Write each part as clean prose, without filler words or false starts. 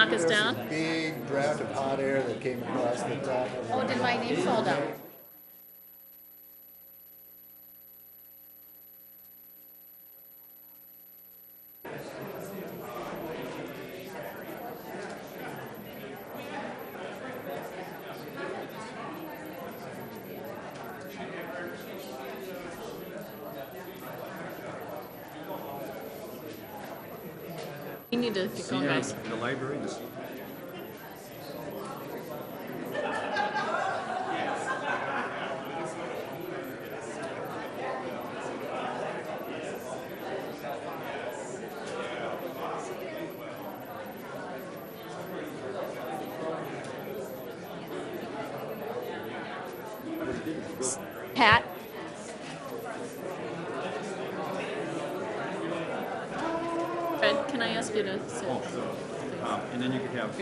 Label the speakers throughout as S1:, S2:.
S1: knock us
S2: There was
S1: down?
S2: a big draft of hot air that came across the top.
S1: Oh, did my name fall down? You need to keep going, guys.
S3: The library.
S1: Pat? Fred, can I ask you to sit?
S3: And then you could have.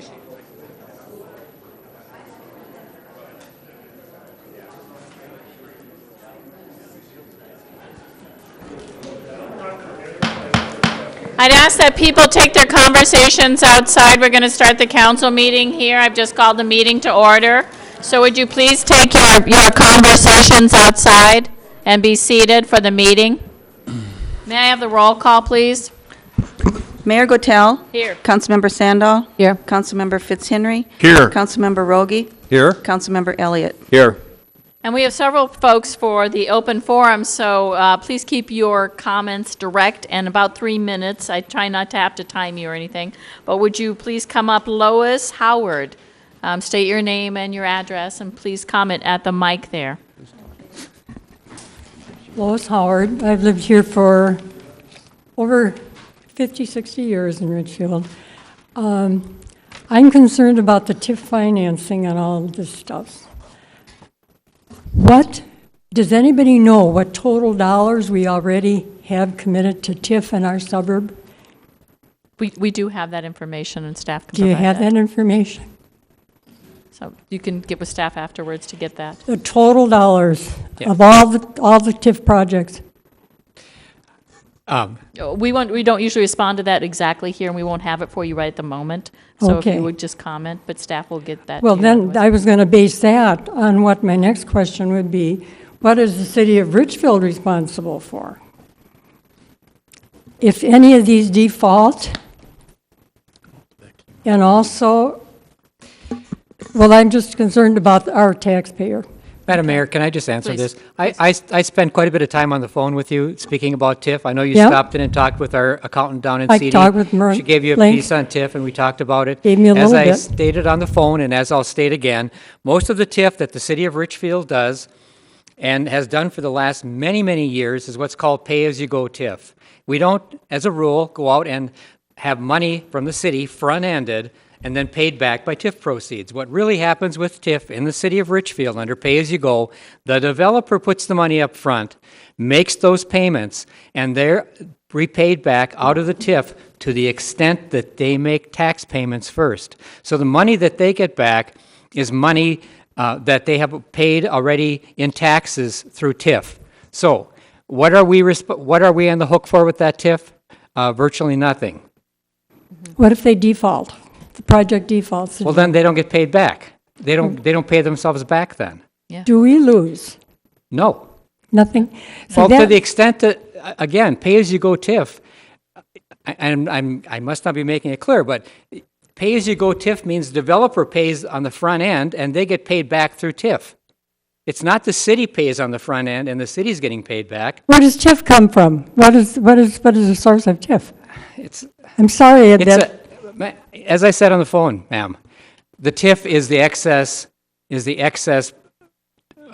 S1: I'd ask that people take their conversations outside. We're going to start the council meeting here. I've just called the meeting to order. So would you please take your conversations outside and be seated for the meeting? May I have the roll call, please?
S4: Mayor Gotel.
S1: Here.
S4: Councilmember Sandal.
S1: Here.
S4: Councilmember Fitzhenry.
S3: Here.
S4: Councilmember Rogie.
S3: Here.
S4: Councilmember Elliott.
S3: Here.
S1: And we have several folks for the open forum, so please keep your comments direct and about 3 minutes. I try not to have to time you or anything. But would you please come up, Lois Howard? State your name and your address, and please comment at the mic there.
S5: Lois Howard. I've lived here for over 50, 60 years in Richfield. I'm concerned about the TIF financing and all of this stuff. Does anybody know what total dollars we already have committed to TIF in our suburb?
S1: We do have that information, and staff can
S5: Do you
S1: provide
S5: have that information?
S1: So you can get with staff afterwards to get that.
S5: The total dollars
S1: Yeah.
S5: of all the TIF projects?
S1: We don't usually respond to that exactly here, and we won't have it for you right at the moment. So if
S5: Okay.
S1: you would just comment, but staff will get that.
S5: Well,
S1: to you right
S5: then,
S1: away.
S5: I was going to base that on what my next question would be. What is the city of Richfield responsible for? If any of these default, and also, well, I'm just concerned about our taxpayer.
S6: Madam Mayor, can I just answer
S1: Please.
S6: this? I spent quite a bit of time on the phone with you speaking about TIF. I know you
S5: Yep.
S6: stopped in and talked with our accountant down in
S5: I
S6: CD.
S5: talked with Mer-
S6: She gave you a
S5: Link.
S6: piece on TIF, and we talked about it.
S5: Gave me a little
S6: As I
S5: bit.
S6: stated on the phone, and as I'll state again, most of the TIF that the city of Richfield does and has done for the last many, many years is what's called pay-as-you-go TIF. We don't, as a rule, go out and have money from the city front-ended and then paid back by TIF proceeds. What really happens with TIF in the city of Richfield under pay-as-you-go, the developer puts the money up front, makes those payments, and they're repaid back out of the TIF to the extent that they make tax payments first. So the money that they get back is money that they have paid already in taxes through TIF. So what are we on the hook for with that TIF? Virtually nothing.
S5: What if they default? The project defaults.
S6: Well, then they don't get paid back. They don't pay themselves back then.
S5: Do we lose?
S6: No.
S5: Nothing? So
S6: Well, to
S5: that-
S6: the extent that, again, pay-as-you-go TIF, I must not be making it clear, but pay-as-you-go TIF means developer pays on the front end and they get paid back through TIF. It's not the city pays on the front end and the city's getting paid back.
S5: Where does TIF come from? What is the source of TIF?
S6: It's
S5: I'm sorry
S6: It's
S5: that,
S6: as I said on the phone, ma'am, the TIF is the excess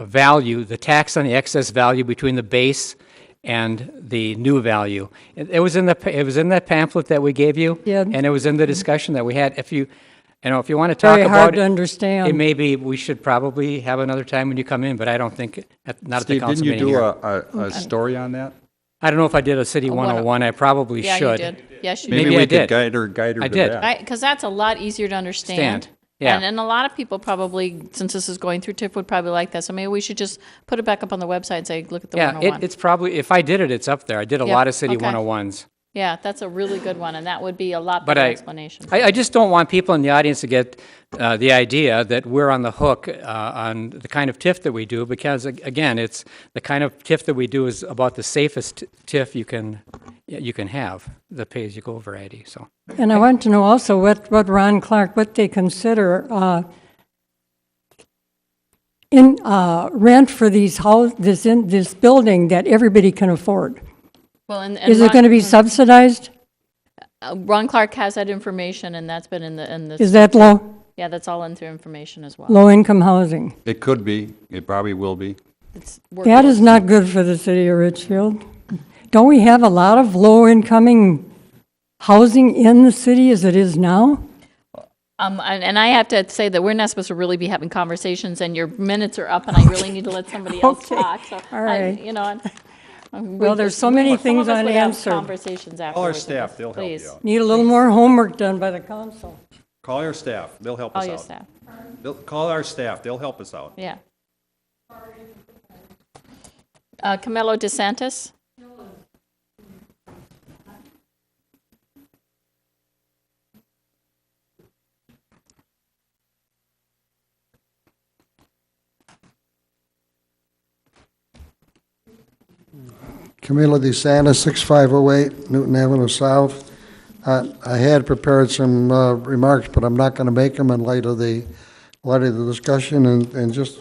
S6: value, the tax on the excess value between the base and the new value. It was in that pamphlet that we gave you,
S5: Yeah.
S6: and it was in the discussion that we had. If you want to talk
S5: very
S6: about
S5: hard to
S6: it,
S5: understand.
S6: it may be we should probably have another time when you come in, but I don't think not at the
S3: Steve,
S6: council
S3: didn't you
S6: meeting
S3: do
S6: here.
S3: a story on that?
S6: I don't know if I did a city 101. I probably
S1: Yeah,
S6: should.
S1: you did. Yes, you
S6: Maybe
S3: Maybe
S1: did.
S6: I
S3: we
S6: did.
S3: could guide her
S6: I
S3: to
S6: did.
S3: that.
S1: Because that's a lot easier to understand.
S6: Yeah.
S1: And a lot of people probably, since this is going through TIF, would probably like that. So maybe we should just put it back up on the website and say, look at the
S6: Yeah,
S1: 101.
S6: it's probably, if I did it, it's up there. I did a
S1: Yep,
S6: lot of city
S1: okay.
S6: 101s.
S1: Yeah, that's a really good one, and that would be a lot
S6: But
S1: better explanation.
S6: I just don't want people in the audience to get the idea that we're on the hook on the kind of TIF that we do, because again, it's the kind of TIF that we do is about the safest TIF you can have, the pay-as-you-go variety, so.
S5: And I want to know also what Ron Clark, what they consider in rent for this building that everybody can afford.
S1: Well, and
S5: Is it going to be subsidized?
S1: Ron Clark has that information, and that's been in the.
S5: Is that
S1: Yeah, that's all in through information as well.
S5: low-income housing?
S3: It could be, it probably will be.
S5: That is not good for the city of Richfield. Don't we have a lot of low-incoming housing in the city as it is now?
S1: And I have to say that we're not supposed to really be having conversations, and your minutes are up, and I really need to let somebody else
S5: Okay.
S1: talk, so.
S5: All right.
S1: Well,
S5: there's so many things unanswered.
S1: Conversations afterwards.
S3: Call our
S1: with
S3: staff,
S1: us,
S3: they'll help
S1: please.
S3: you out.
S5: Need a little more homework done by the council.
S3: Call our staff, they'll help us
S1: All
S3: out.
S1: your staff,
S3: Call our staff, they'll help us out.
S1: yeah. Camilo DeSantis?
S2: Camilo DeSantis, 6508 Newton Avenue South. I had prepared some remarks, but I'm not going to make them in light of the discussion, and just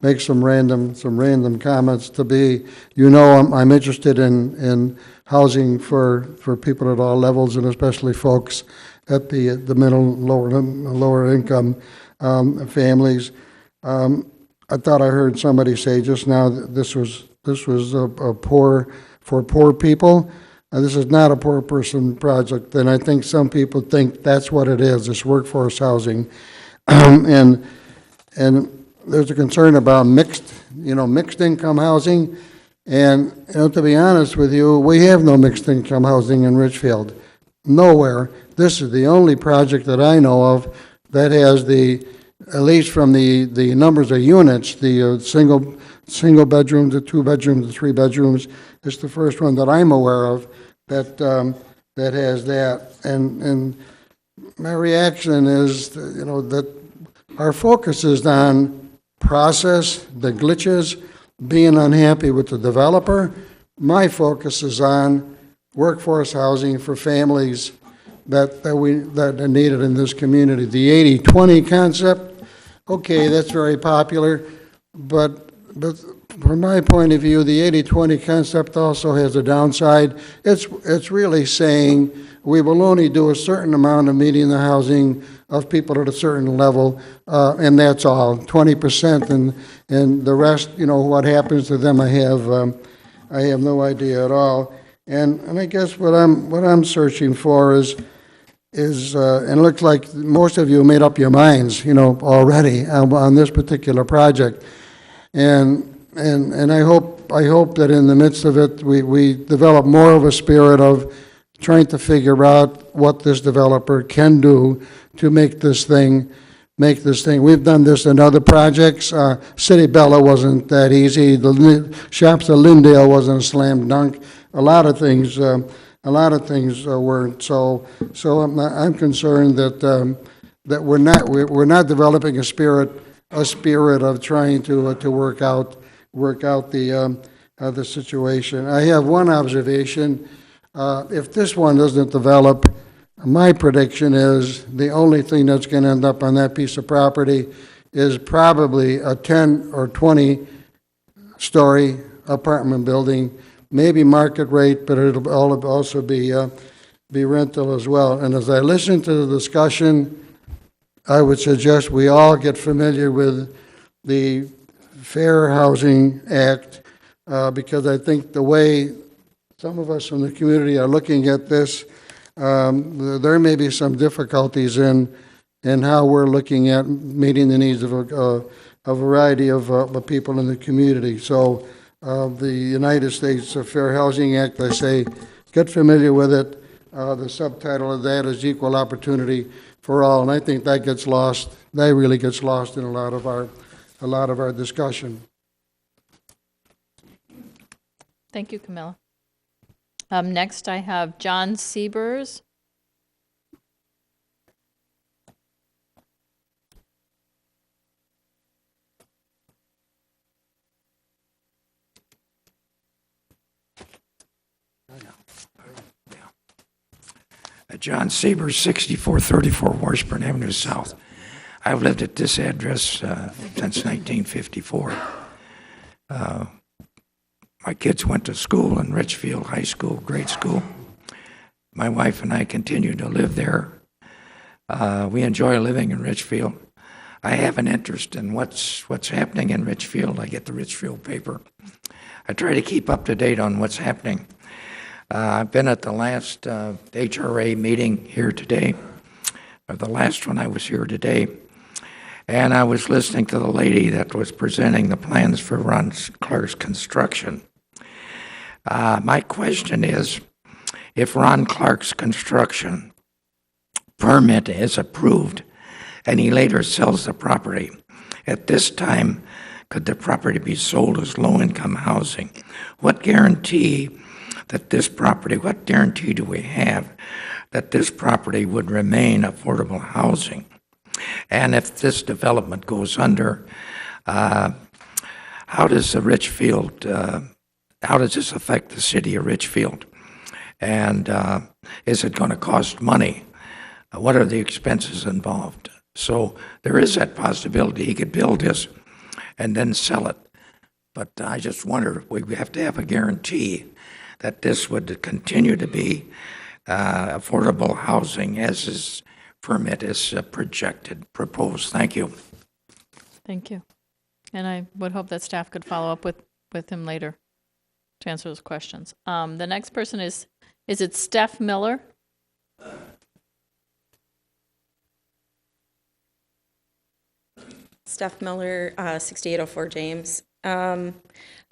S2: make some random comments to be. I'm interested in housing for people at all levels, and especially folks at the middle, lower income families. I thought I heard somebody say just now that this was a poor people. This is not a poor person project, and I think some people think that's what it is. It's workforce housing, and there's a concern about mixed income housing. And to be honest with you, we have no mixed income housing in Richfield, nowhere. This is the only project that I know of that has at least from the numbers of units, the single bedroom to 2 bedrooms to 3 bedrooms. It's the first one that I'm aware of that has that. And my reaction is, that our focus is on process, the glitches, being unhappy with the developer. My focus is on workforce housing for families that are needed in this community. The 80-20 concept, okay, that's very popular, but from my point of view, the 80-20 concept also has a downside. It's really saying we will only do a certain amount of meeting the housing of people at a certain level, and that's all, 20%, and the rest, what happens to them, I have no idea at all. And I guess what I'm searching for is and it looks like most of you made up your minds, already on this particular project. And I hope that in the midst of it, we develop more of a spirit of trying to figure out what this developer can do to make this thing. We've done this in other projects. City Bella wasn't that easy. The shops at Lindale wasn't a slam dunk. A lot of things weren't. So I'm concerned that we're not developing a spirit of trying to work out the situation. I have one observation. If this one doesn't develop, my prediction is the only thing that's going to end up on that piece of property is probably a 10 or 20 story apartment building, maybe market rate, but it'll also be rental as well. And as I listen to the discussion, I would suggest we all get familiar with the Fair Housing Act, because I think the way some of us from the community are looking at this, there may be some difficulties in how we're looking at meeting the needs of a variety of people in the community. So the United States Fair Housing Act, I say, get familiar with it. The subtitle of that is Equal Opportunity for All, and I think that gets lost. That really gets lost in a lot of our discussion.
S1: Thank you, Camilla. Next, I have John Siebers.
S7: John Siebers, 6434 Washburn Avenue South. I've lived at this address since 1954. My kids went to school in Richfield High School, grade school. My wife and I continue to live there. We enjoy living in Richfield. I have an interest in what's happening in Richfield. I get the Richfield paper. I try to keep up to date on what's happening. I've been at the last HRA meeting here today, or the last one I was here today, and I was listening to the lady that was presenting the plans for Ron Clark's construction. My question is, if Ron Clark's construction permit is approved and he later sells the property, at this time, could the property be sold as low-income housing? What guarantee do we have that this property would remain affordable housing? And if this development goes under, how does this affect the city of Richfield? And is it going to cost money? What are the expenses involved? So there is that possibility he could build this and then sell it. But I just wonder, we have to have a guarantee that this would continue to be affordable housing as his permit is proposed. Thank you.
S1: Thank you. And I would hope that staff could follow up with him later to answer those questions. The next person is it Steph Miller?
S8: Steph Miller, 6804 James.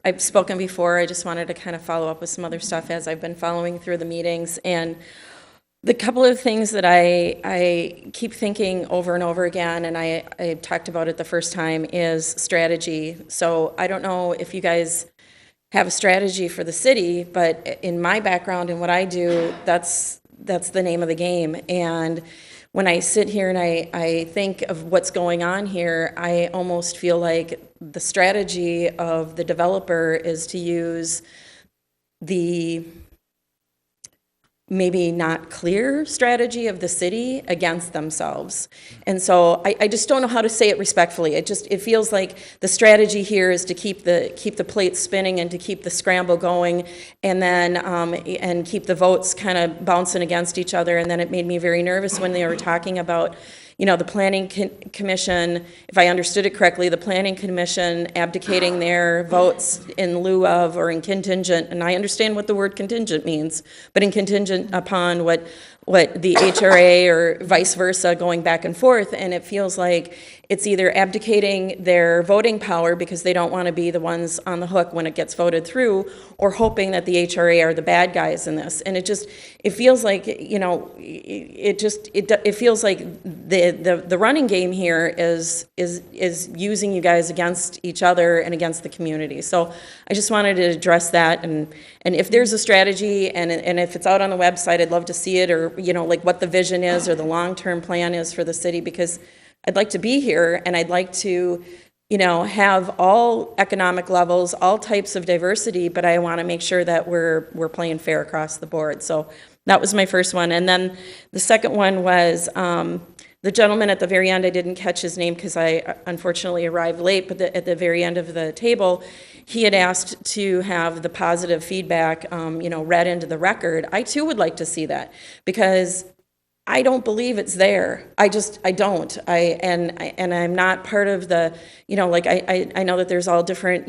S8: I've spoken before. I just wanted to kind of follow up with some other stuff as I've been following through the meetings. And the couple of things that I keep thinking over and over again, and I talked about it the first time, is strategy. So I don't know if you guys have a strategy for the city, but in my background and what I do, that's the name of the game. And when I sit here and I think of what's going on here, I almost feel like the strategy of the developer is to use the maybe not clear strategy of the city against themselves. And so I just don't know how to say it respectfully. It feels like the strategy here is to keep the plate spinning and to keep the scramble going, and then and keep the votes kind of bouncing against each other. And then it made me very nervous when they were talking about, the planning commission, if I understood it correctly, the planning commission abdicating their votes in lieu of or in contingent, and I understand what the word contingent means, but in contingent upon what the HRA or vice versa going back and forth, and it feels like it's either abdicating their voting power because they don't want to be the ones on the hook when it gets voted through, or hoping that the HRA are the bad guys in this. And it feels like, it feels like the running game here is using you guys against each other and against the community. So I just wanted to address that, and if there's a strategy and if it's out on the website, I'd love to see it, or like what the vision is or the long-term plan is for the city, because I'd like to be here and I'd like to have all economic levels, all types of diversity, but I want to make sure that we're playing fair across the board. So that was my first one. And then the second one was the gentleman at the very end. I didn't catch his name because I unfortunately arrived late, but at the very end of the table, he had asked to have the positive feedback read into the record. I too would like to see that, because I don't believe it's there. I don't. And I'm not part of the, I know that there's all different,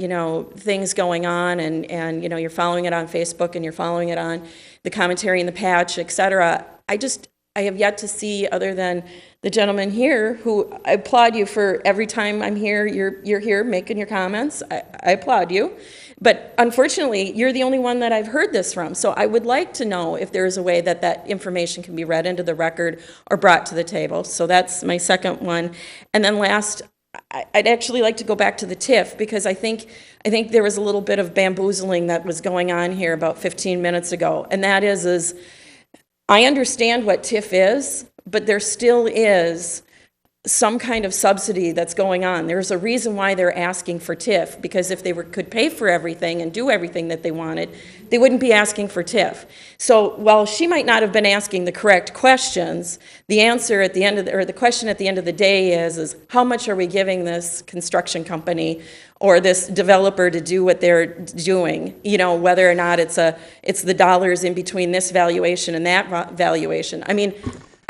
S8: things going on, and you're following it on Facebook and you're following it on the commentary in the patch, et cetera. I have yet to see, other than the gentleman here, who I applaud you for every time I'm here, you're here making your comments. I applaud you. But unfortunately, you're the only one that I've heard this from. So I would like to know if there is a way that information can be read into the record or brought to the table. So that's my second one. And then last, I'd actually like to go back to the TIF, because I think there was a little bit of bamboozling that was going on here about 15 minutes ago. And that is I understand what TIF is, but there still is some kind of subsidy that's going on. There's a reason why they're asking for TIF, because if they could pay for everything and do everything that they wanted, they wouldn't be asking for TIF. So while she might not have been asking the correct questions, the answer at the end of the question at the end of the day is how much are we giving this construction company or this developer to do what they're doing? You know, whether or not it's the dollars in between this valuation and that valuation. I mean,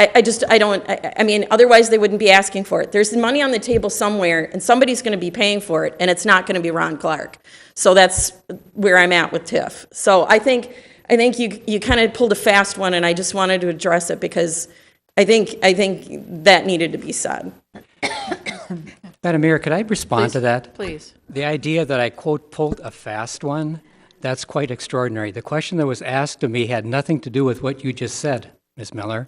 S8: I mean, otherwise they wouldn't be asking for it. There's money on the table somewhere, and somebody's going to be paying for it, and it's not going to be Ron Clark. So that's where I'm at with TIF. So I think you kind of pulled a fast one, and I just wanted to address it because I think that needed to be said.
S6: Madam Mayor, could I respond to that?
S1: Please.
S6: The idea that I, quote, pulled a fast one, that's quite extraordinary. The question that was asked of me had nothing to do with what you just said, Ms. Miller.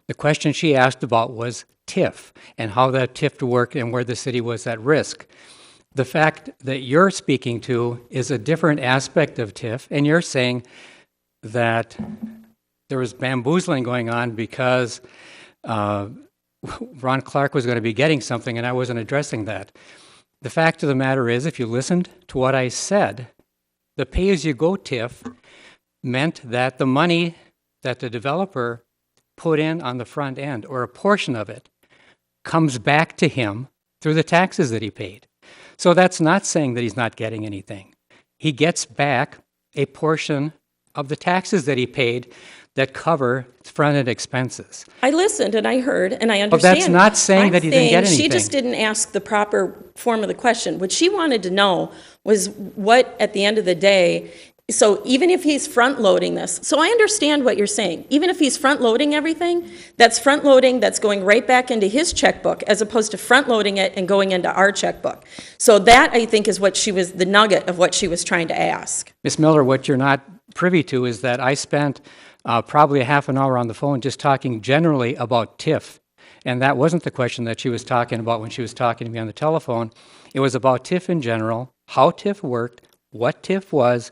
S6: The question she asked about was TIF and how that TIF worked and where the city was at risk. The fact that you're speaking to is a different aspect of TIF, and you're saying that there was bamboozling going on because Ron Clark was going to be getting something, and I wasn't addressing that. The fact of the matter is, if you listened to what I said, the pay-as-you-go TIF meant that the money that the developer put in on the front end, or a portion of it, comes back to him through the taxes that he paid. So that's not saying that he's not getting anything. He gets back a portion of the taxes that he paid that cover front-end expenses.
S8: I listened and I heard and I
S6: But
S8: understand.
S6: that's not saying that he didn't get
S8: She
S6: anything.
S8: just didn't ask the proper form of the question. What she wanted to know was what, at the end of the day, so even if he's front-loading this, so I understand what you're saying. Even if he's front-loading everything, that's front-loading, that's going right back into his checkbook, as opposed to front-loading it and going into our checkbook. So that, I think, is what she was, the nugget of what she was trying to ask.
S6: Ms. Miller, what you're not privy to is that I spent probably a half an hour on the phone just talking generally about TIF. And that wasn't the question that she was talking about when she was talking to me on the telephone. It was about TIF in general, how TIF worked, what TIF was,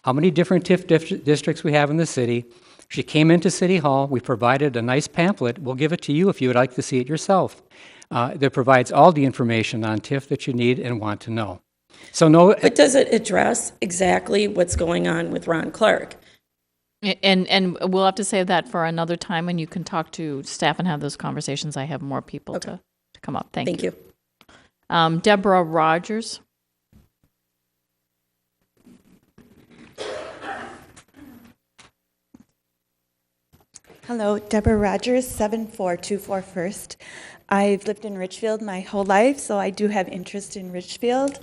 S6: how many different TIF districts we have in the city. She came into City Hall. We provided a nice pamphlet. We'll give it to you if you would like to see it yourself. That provides all the information on TIF that you need and want to know. So no.
S8: But does it address exactly what's going on with Ron Clark?
S1: And we'll have to save that for another time when you can talk to staff and have those conversations. I have more people to come up. Thank you. Deborah Rogers.
S9: Hello, Deborah Rogers, 7424 First. I've lived in Richfield my whole life, so I do have interest in Richfield,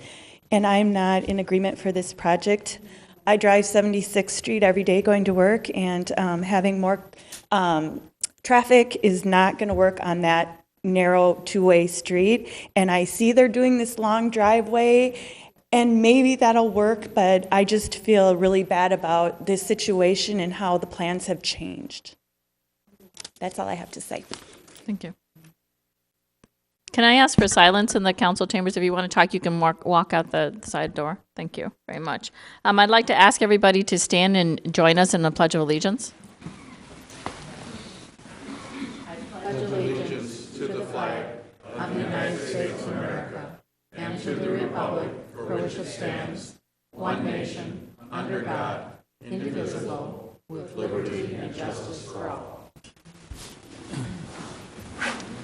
S9: and I'm not in agreement for this project. I drive 76th Street every day going to work, and having more traffic is not going to work on that narrow two-way street. And I see they're doing this long driveway, and maybe that'll work, but I just feel really bad about this situation and how the plans have changed. That's all I have to say.
S1: Thank you. Can I ask for silence in the council chambers? If you want to talk, you can walk out the side door. Thank you very much. I'd like to ask everybody to stand and join us in the Pledge of Allegiance.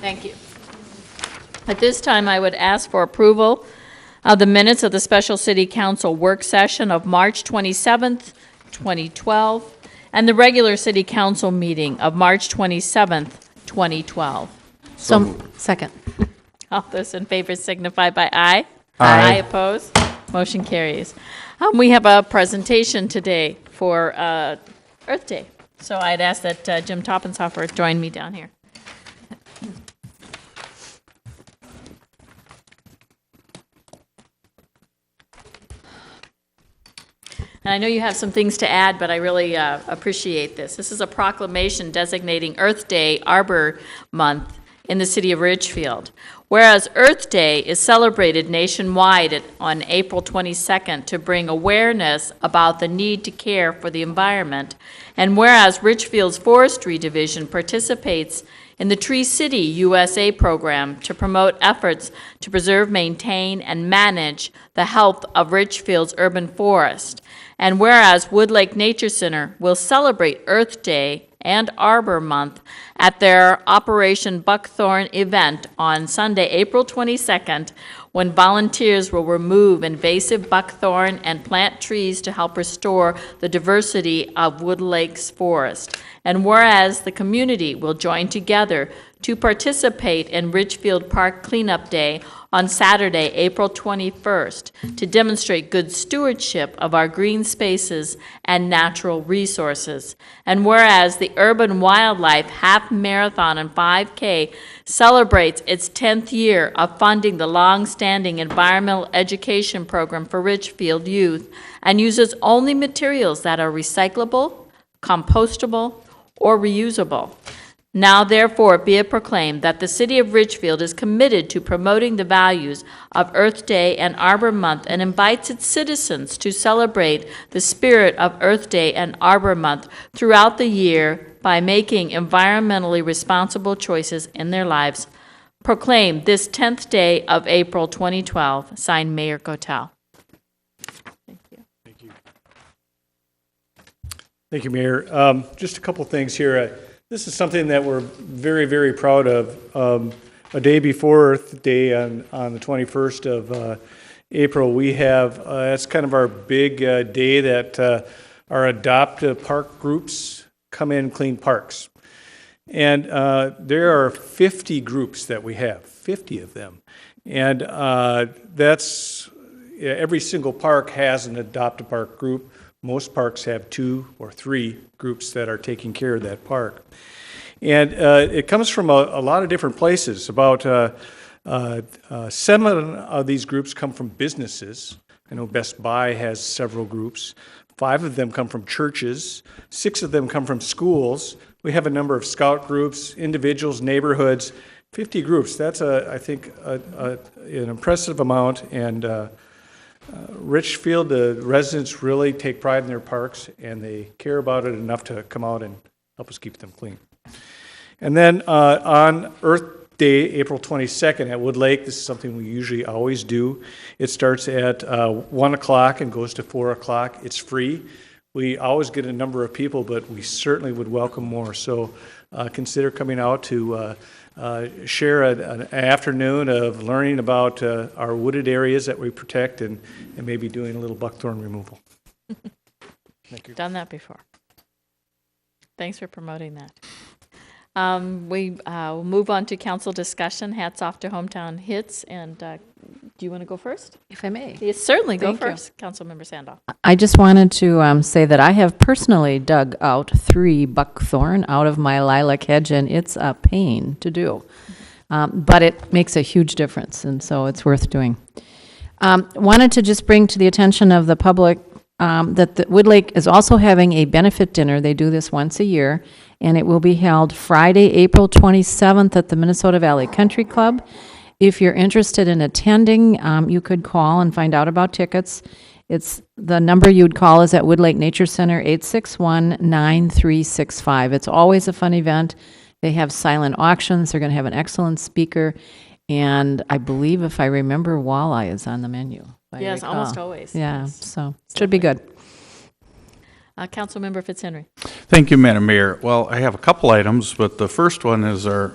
S1: Thank you. At this time, I would ask for approval of the minutes of the special city council work session of March 27th, 2012, and the regular city council meeting of March 27th, 2012. Second. All those in favor signify by aye. Aye. Opposed? Motion carries. We have a presentation today for Earth Day. So I'd ask that Jim Toppenshofer join me down here. And I know you have some things to add, but I really appreciate this. This is a proclamation designating Earth Day Arbor Month in the city of Ridgefield. Whereas Earth Day is celebrated nationwide on April 22nd to bring awareness about the need to care for the environment, and whereas Ridgefield's Forestry Division participates in the Tree City USA program to promote efforts to preserve, maintain, and manage the health of Ridgefield's urban forest, and whereas Woodlake Nature Center will celebrate Earth Day and Arbor Month at their Operation Buckthorn event on Sunday, April 22nd, when volunteers will remove invasive buckthorn and plant trees to help restore the diversity of Woodlake's forest. And whereas the community will join together to participate in Ridgefield Park Cleanup Day on Saturday, April 21st, to demonstrate good stewardship of our green spaces and natural resources. And whereas the Urban Wildlife Half Marathon and 5K celebrates its 10th year of funding the long-standing environmental education program for Ridgefield youth and uses only materials that are recyclable, compostable, or reusable. Now therefore be it proclaimed that the City of Ridgefield is committed to promoting the values of Earth Day and Arbor Month and invites its citizens to celebrate the spirit of Earth Day and Arbor Month throughout the year by making environmentally responsible choices in their lives. Proclaimed this 10th day of April 2012. Signed, Mayor Gotel. Thank you.
S10: Thank you, Mayor. Just a couple things here. This is something that we're very, very proud of. A day before Earth Day on the 21st of April, we have, that's kind of our big day that our adoptive park groups come in and clean parks. And there are 50 groups that we have, 50 of them. And that's, every single park has an adoptive park group. Most parks have 2 or 3 groups that are taking care of that park. And it comes from a lot of different places. About 7 of these groups come from businesses. I know Best Buy has several groups. 5 of them come from churches. 6 of them come from schools. We have a number of scout groups, individuals, neighborhoods, 50 groups. That's, I think, an impressive amount. And Ridgefield, the residents really take pride in their parks, and they care about it enough to come out and help us keep them clean. And then on Earth Day, April 22nd at Woodlake, this is something we usually always do. It starts at 1 o'clock and goes to 4 o'clock. It's free. We always get a number of people, but we certainly would welcome more. So consider coming out to share an afternoon of learning about our wooded areas that we protect and maybe doing a little buckthorn removal. Thank you.
S1: Done that before. Thanks for promoting that. We'll move on to council discussion. Hats off to Hometown Hits. And do you want to go first?
S11: If I may.
S1: Yes, certainly. Go
S11: Thank you.
S1: first, Councilmember Sandow.
S11: I just wanted to say that I have personally dug out 3 buckthorn out of my lilac hedge, and it's a pain to do. But it makes a huge difference, and so it's worth doing. Wanted to just bring to the attention of the public that the Woodlake is also having a benefit dinner. They do this once a year, and it will be held Friday, April 27th at the Minnesota Valley Country Club. If you're interested in attending, you could call and find out about tickets. It's the number you'd call is at Woodlake Nature Center, 861-9365. It's always a fun event. They have silent auctions. They're going to have an excellent speaker. And I believe, if I remember, walleye is on the menu. if I
S1: Yes,
S11: recall.
S1: almost always.
S11: Yeah,
S1: Yes.
S11: so should be good.
S1: Councilmember Fitzhenry.
S12: Thank you, Madam Mayor. Well, I have a couple items, but the first one is our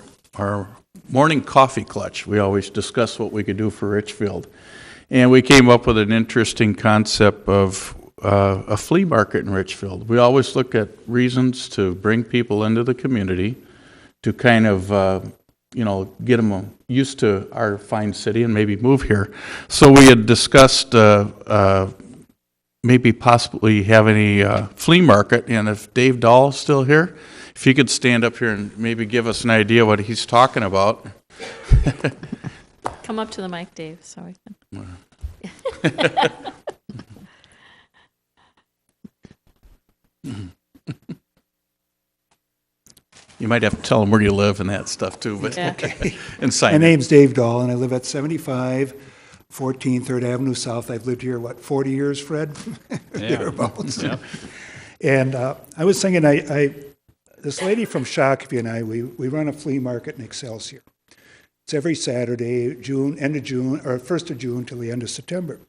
S12: morning coffee clutch. We always discuss what we could do for Richfield. And we came up with an interesting concept of a flea market in Richfield. We always look at reasons to bring people into the community to kind of, get them used to our fine city and maybe move here. So we had discussed maybe possibly having a flea market, and if Dave Dahl is still here, if he could stand up here and maybe give us an idea what he's talking about.
S1: Come up to the mic, Dave, so we can.
S12: You might have to tell them where you live and that stuff too, but,
S1: Yeah.
S12: okay. And sign
S13: My
S12: it.
S13: name's Dave Dahl, and I live at 75 14 3rd Avenue South. I've lived here, 40 years, Fred? Thereabouts.
S3: Yeah.
S13: And I was thinking, this lady from Shakopee and I, we run a flea market in Excelsior. It's every Saturday, end of June, or 1st of June till the end of September.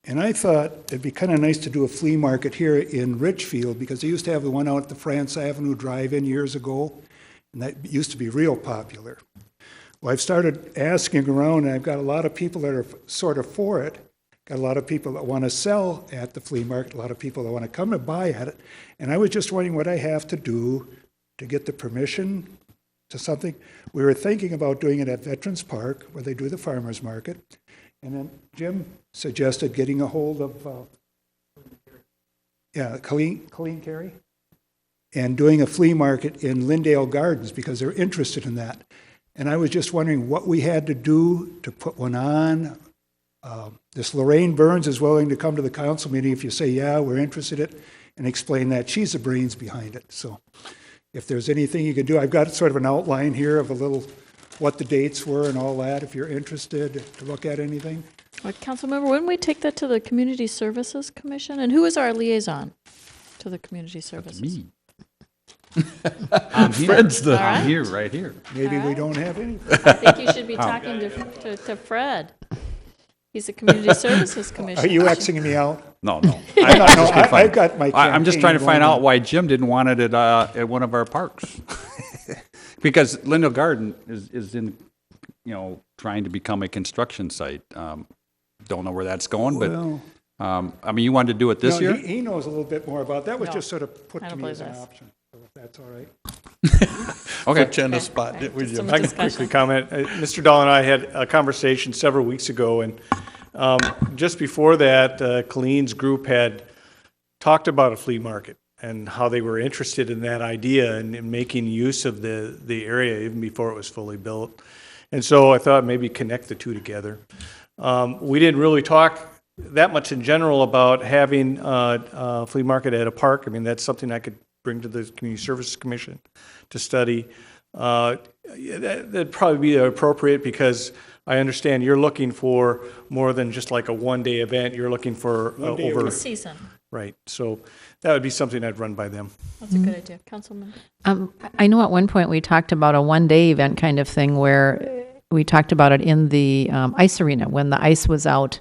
S13: And I thought it'd be kind of nice to do a flea market here in Richfield, because they used to have the one out at the France Avenue Drive-In years ago, and that used to be real popular. Well, I've started asking around, and I've got a lot of people that are sort of for it. Got a lot of people that want to sell at the flea market, a lot of people that want to come and buy at it. And I was just wondering what I have to do to get the permission to something. We were thinking about doing it at Veterans Park, where they do the farmers market. And then Jim suggested getting a hold of, Colleen Carey, and doing a flea market in Lindale Gardens, because they're interested in that. And I was just wondering what we had to do to put one on. This Lorraine Burns is willing to come to the council meeting if you say, yeah, we're interested in it, and explain that. She's the brains behind it. So if there's anything you can do, I've got sort of an outline here of what the dates were and all that, if you're interested to look at anything.
S14: Well, Councilmember, wouldn't we take that to the Community Services Commission? And who is our liaison to the Community Services?
S3: Me. I'm here.
S12: Fred's the-
S3: I'm here, right here.
S13: Maybe we don't have any.
S14: I think you should be talking to Fred. He's the Community Services Commission.
S13: Are you Xing me out?
S3: No, no.
S13: I've got my
S3: I'm just trying to
S13: campaign
S3: find
S13: going.
S3: out why Jim didn't want it at one of our parks. Because Lindale Garden is in, trying to become a construction site. Don't know where that's going, but,
S13: Well,
S3: I mean, you wanted to do it this year?
S13: He knows a little bit more about that. Was
S14: No,
S13: just sort of put
S14: I
S13: to
S14: don't
S13: me
S14: believe
S13: as an
S14: this.
S13: option, so if that's all right.
S3: Okay.
S12: Put you on the spot, didn't we, Jim?
S14: Some
S10: I can
S14: discussion.
S10: quickly comment. Mr. Dahl and I had a conversation several weeks ago, and just before that, Colleen's group had talked about a flea market and how they were interested in that idea and in making use of the area even before it was fully built. And so I thought maybe connect the two together. We didn't really talk that much in general about having a flea market at a park. I mean, that's something I could bring to the Community Services Commission to study. That'd probably be appropriate, because I understand you're looking for more than just like a one-day event. You're looking for over.
S14: A season.
S10: Right. So that would be something I'd run by them.
S14: That's a good idea. Councilman.
S11: I know at one point we talked about a one-day event kind of thing where we talked about it in the ice arena when the ice was out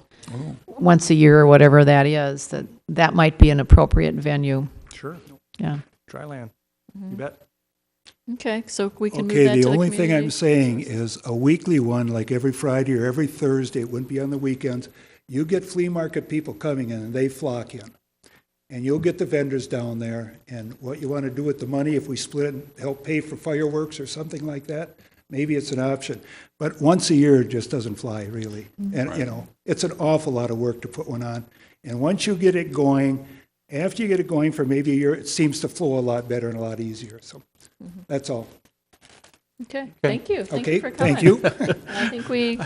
S11: once a year or whatever that is, that might be an appropriate venue.
S10: Sure.
S11: Yeah.
S10: Dry land. You bet.
S14: Okay, so we can move
S13: Okay,
S14: that to
S13: the
S14: the
S13: only thing I'm
S14: community.
S13: saying is a weekly one, like every Friday or every Thursday, it wouldn't be on the weekends. You get flea market people coming in, and they flock in. And you'll get the vendors down there, and what you want to do with the money, if we split it and help pay for fireworks or something like that, maybe it's an option. But once a year, it just doesn't fly, really. And, it's an awful lot of work to put one on. And once you get it going, after you get it going for maybe a year, it seems to flow a lot better and a lot easier. So that's all.
S14: Okay, thank you. Thank
S13: Okay,
S14: you for coming.
S13: thank you.
S14: And I think we've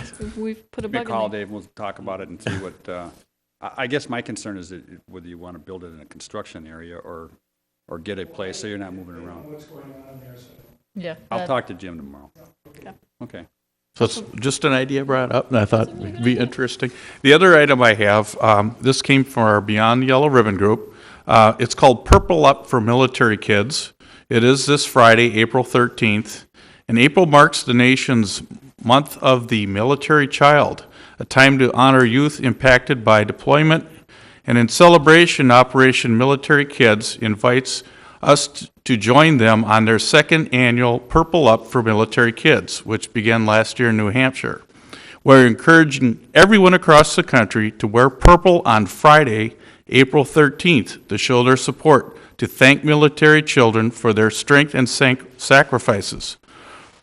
S14: put a
S3: Give me a
S14: bug
S3: call,
S14: in there.
S3: Dave, we'll talk about it and see what, I guess my concern is that whether you want to build it in a construction area or get a place so you're not moving around.
S14: Yeah.
S3: I'll
S14: that-
S3: talk to Jim tomorrow.
S14: Okay.
S3: Okay.
S12: So it's just an idea brought up, and I thought it'd be interesting. The other item I have, this came from our Beyond Yellow Ribbon group. It's called Purple Up for Military Kids. It is this Friday, April 13th, and April marks the nation's Month of the Military Child, a time to honor youth impacted by deployment. And in celebration, Operation Military Kids invites us to join them on their second annual Purple Up for Military Kids, which began last year in New Hampshire. We're encouraging everyone across the country to wear purple on Friday, April 13th, to show their support, to thank military children for their strength and sacrifices.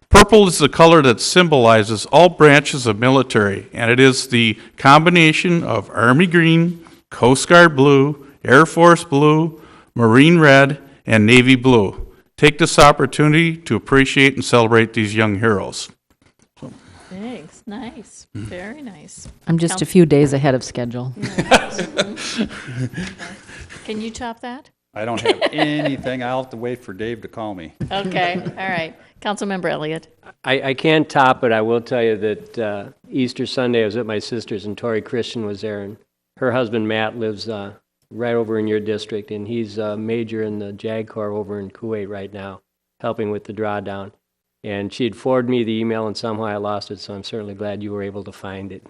S12: Purple is the color that symbolizes all branches of military, and it is the combination of Army green, Coast Guard blue, Air Force blue, Marine red, and Navy blue. Take this opportunity to appreciate and celebrate these young heroes.
S14: Thanks, nice, very nice.
S11: I'm just a few days ahead of schedule.
S14: Can you top that?
S3: I don't have anything. I'll have to wait for Dave to call me.
S14: Okay, all right. Councilmember Elliott.
S15: I can't top it. I will tell you that Easter Sunday I was at my sister's and Tori Christian was there, and her husband Matt lives right over in your district, and he's a major in the JAG Corps over in Kuwait right now, helping with the drawdown. And she'd forwarded me the email, and somehow I lost it, so I'm certainly glad you were able to find it.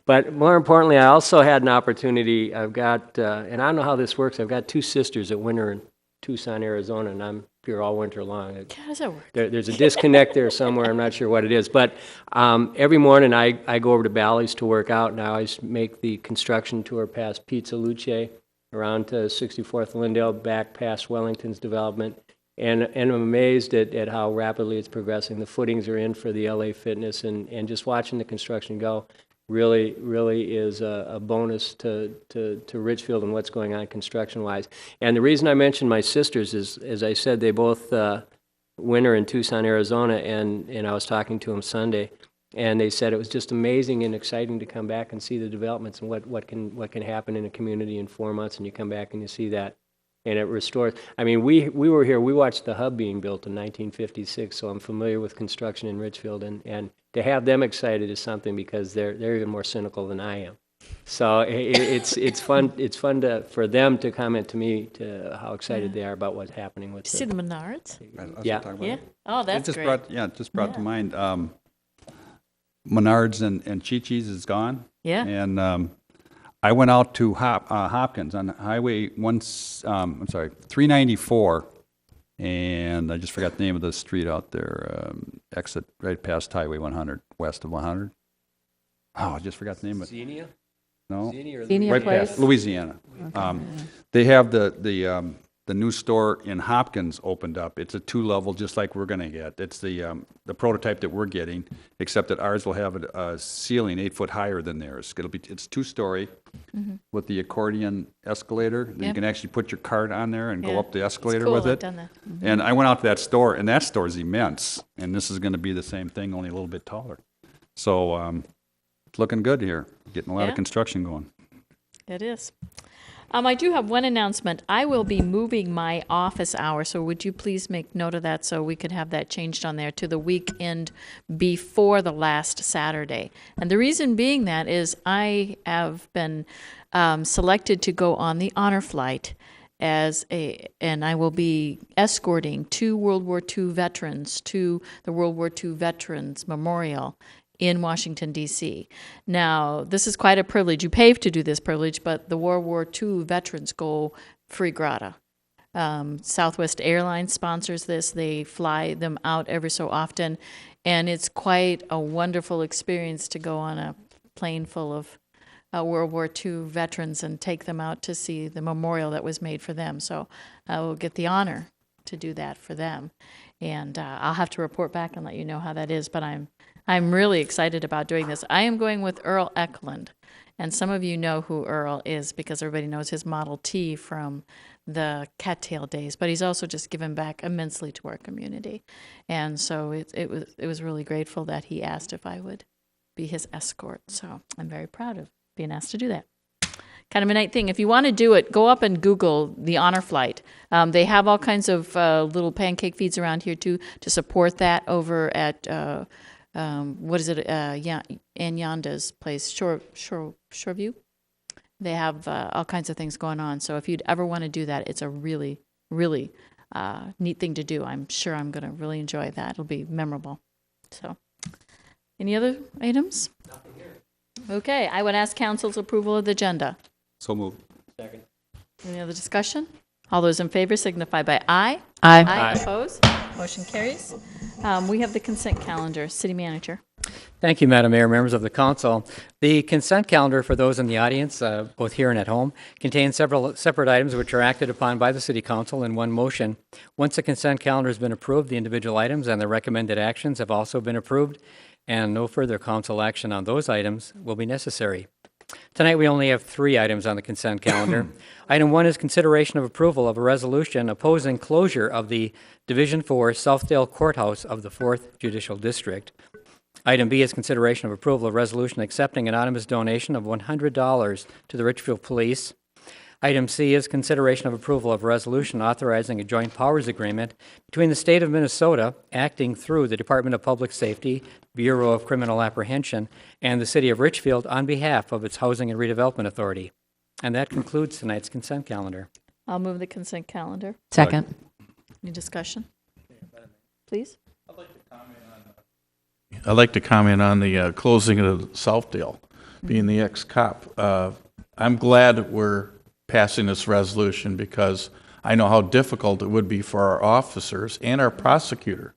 S15: But more importantly, I also had an opportunity. I've got, and I don't know how this works, I've got two sisters that winter in Tucson, Arizona, and I'm here all winter long.
S14: How does that work?
S15: There's a disconnect there somewhere. I'm not sure what it is. But every morning I go over to Bally's to work out, and I always make the construction tour past Pizza Luce, around to 64th Lindale, back past Wellington's development. And I'm amazed at how rapidly it's progressing. The footings are in for the LA Fitness, and just watching the construction go really is a bonus to Richfield and what's going on construction-wise. And the reason I mentioned my sisters is, as I said, they both winter in Tucson, Arizona, and I was talking to them Sunday, and they said it was just amazing and exciting to come back and see the developments and what can happen in a community in 4 months, and you come back and you see that. And it restores. I mean, we were here. We watched the hub being built in 1956, so I'm familiar with construction in Richfield, and to have them excited is something because they're even more cynical than I am. So it's fun. It's fun for them to comment to me to how excited they are about what's happening with.
S14: See the Menards?
S15: Yeah.
S14: Yeah. Oh, that's great.
S3: It just brought to mind. Menards and Chi-Chi's is gone.
S14: Yeah.
S3: And I went out to Hopkins on Highway 394, and I just forgot the name of the street out there. Exit right past Highway 100, west of 100. Oh, I just forgot the name of it.
S15: Xenia?
S3: No,
S11: Xenia
S3: right
S11: Place?
S3: past Louisiana. They have the new store in Hopkins opened up. It's a 2-level, just like we're going to get. It's the prototype that we're getting, except that ours will have a ceiling 8 foot higher than theirs. It's 2-story with the accordion escalator. Then you can actually put your cart on there and go up the escalator
S14: cool.
S3: with
S14: I've
S3: it.
S14: done that.
S3: And I went out to that store, and that store is immense. And this is going to be the same thing, only a little bit taller. So it's looking good here. Getting a lot of construction going.
S14: It is. I do have one announcement. I will be moving my office hour, so would you please make note of that so we could have that changed on there to the weekend before the last Saturday. And the reason being that is I have been selected to go on the honor flight and I will be escorting 2 World War II veterans to the World War II Veterans Memorial in Washington, D.C. Now, this is quite a privilege. You pay to do this privilege, but the World War II veterans go free grata. Southwest Airlines sponsors this. They fly them out every so often, and it's quite a wonderful experience to go on a plane full of World War II veterans and take them out to see the memorial that was made for them. So I will get the honor to do that for them. And I'll have to report back and let you know how that is, but I'm really excited about doing this. I am going with Earl Eklund, and some of you know who Earl is because everybody knows his Model T from the cattail days, but he's also just given back immensely to our community. And so it was really grateful that he asked if I would be his escort. So I'm very proud of being asked to do that. Kind of a neat thing. If you want to do it, go up and Google the honor flight. They have all kinds of little pancake feeds around here too to support that over at what is it? Anyanda's place, Shoreview. They have all kinds of things going on. So if you'd ever want to do that, it's a really, really neat thing to do. I'm sure I'm going to really enjoy that. It'll be memorable. So, any other items? Nothing here. Okay, I would ask council's approval of the agenda.
S3: So moved.
S15: Second.
S14: Any other discussion? All those in favor signify by aye.
S11: Aye.
S14: Aye. Opposed? Motion carries. We have the consent calendar. City Manager.
S6: Thank you, Madam Mayor, members of the council. The consent calendar, for those in the audience, both here and at home, contains several separate items which are acted upon by the City Council in one motion. Once the consent calendar has been approved, the individual items and the recommended actions have also been approved, and no further council action on those items will be necessary. Tonight, we only have 3 items on the consent calendar. Item 1 is consideration of approval of a resolution opposing closure of the Division 4 Southdale Courthouse of the 4th Judicial District. Item B is consideration of approval of resolution accepting anonymous donation of $100 to the Richfield Police. Item C is consideration of approval of resolution authorizing a joint powers agreement between the state of Minnesota, acting through the Department of Public Safety, Bureau of Criminal Apprehension, and the city of Richfield on behalf of its Housing and Redevelopment Authority. And that concludes tonight's consent calendar.
S14: I'll move the consent calendar.
S11: Second.
S14: Any discussion? Please?
S12: I'd like to comment on the closing of Southdale, being the ex-cop. I'm glad we're passing this resolution because I know how difficult it would be for our officers and our prosecutor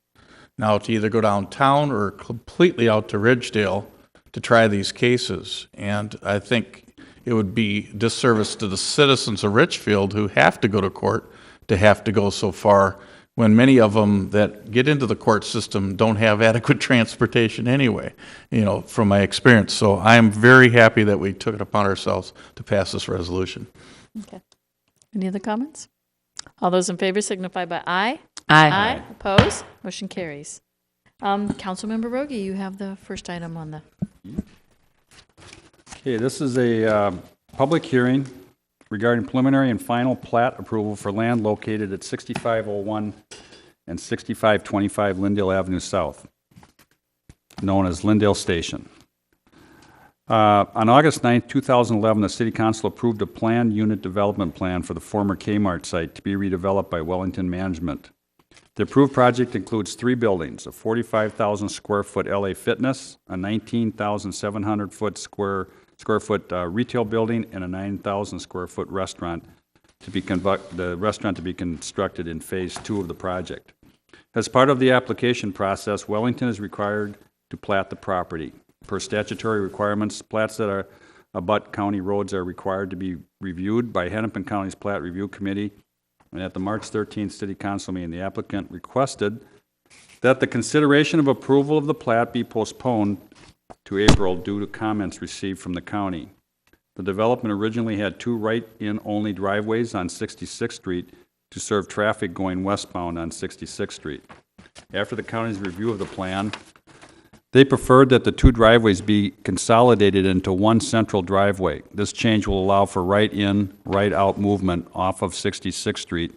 S12: now to either go downtown or completely out to Ridgedale to try these cases. And I think it would be disservice to the citizens of Richfield who have to go to court to have to go so far, when many of them that get into the court system don't have adequate transportation anyway, from my experience. So I am very happy that we took it upon ourselves to pass this resolution.
S14: Okay. Any other comments? All those in favor signify by aye.
S11: Aye.
S14: Aye. Opposed? Motion carries. Councilmember Rogie, you have the first item on the...
S3: Okay, this is a public hearing regarding preliminary and final plat approval for land located at 6501 and 6525 Lindale Avenue South, known as Lindale Station. On August 9, 2011, the City Council approved a planned unit development plan for the former Kmart site to be redeveloped by Wellington Management. The approved project includes 3 buildings, a 45,000 square foot LA Fitness, a 19,700 square foot retail building, and a 9,000 square foot restaurant to be constructed in phase 2 of the project. As part of the application process, Wellington is required to plat the property. Per statutory requirements, plats that abut county roads are required to be reviewed by Hennepin County's Plat Review Committee. And at the March 13th City Council meeting, the applicant requested that the consideration of approval of the plat be postponed to April due to comments received from the county. The development originally had 2 right-in only driveways on 66th Street to serve traffic going westbound on 66th Street. After the county's review of the plan, they preferred that the 2 driveways be consolidated into 1 central driveway. This change will allow for right-in, right-out movement off of 66th Street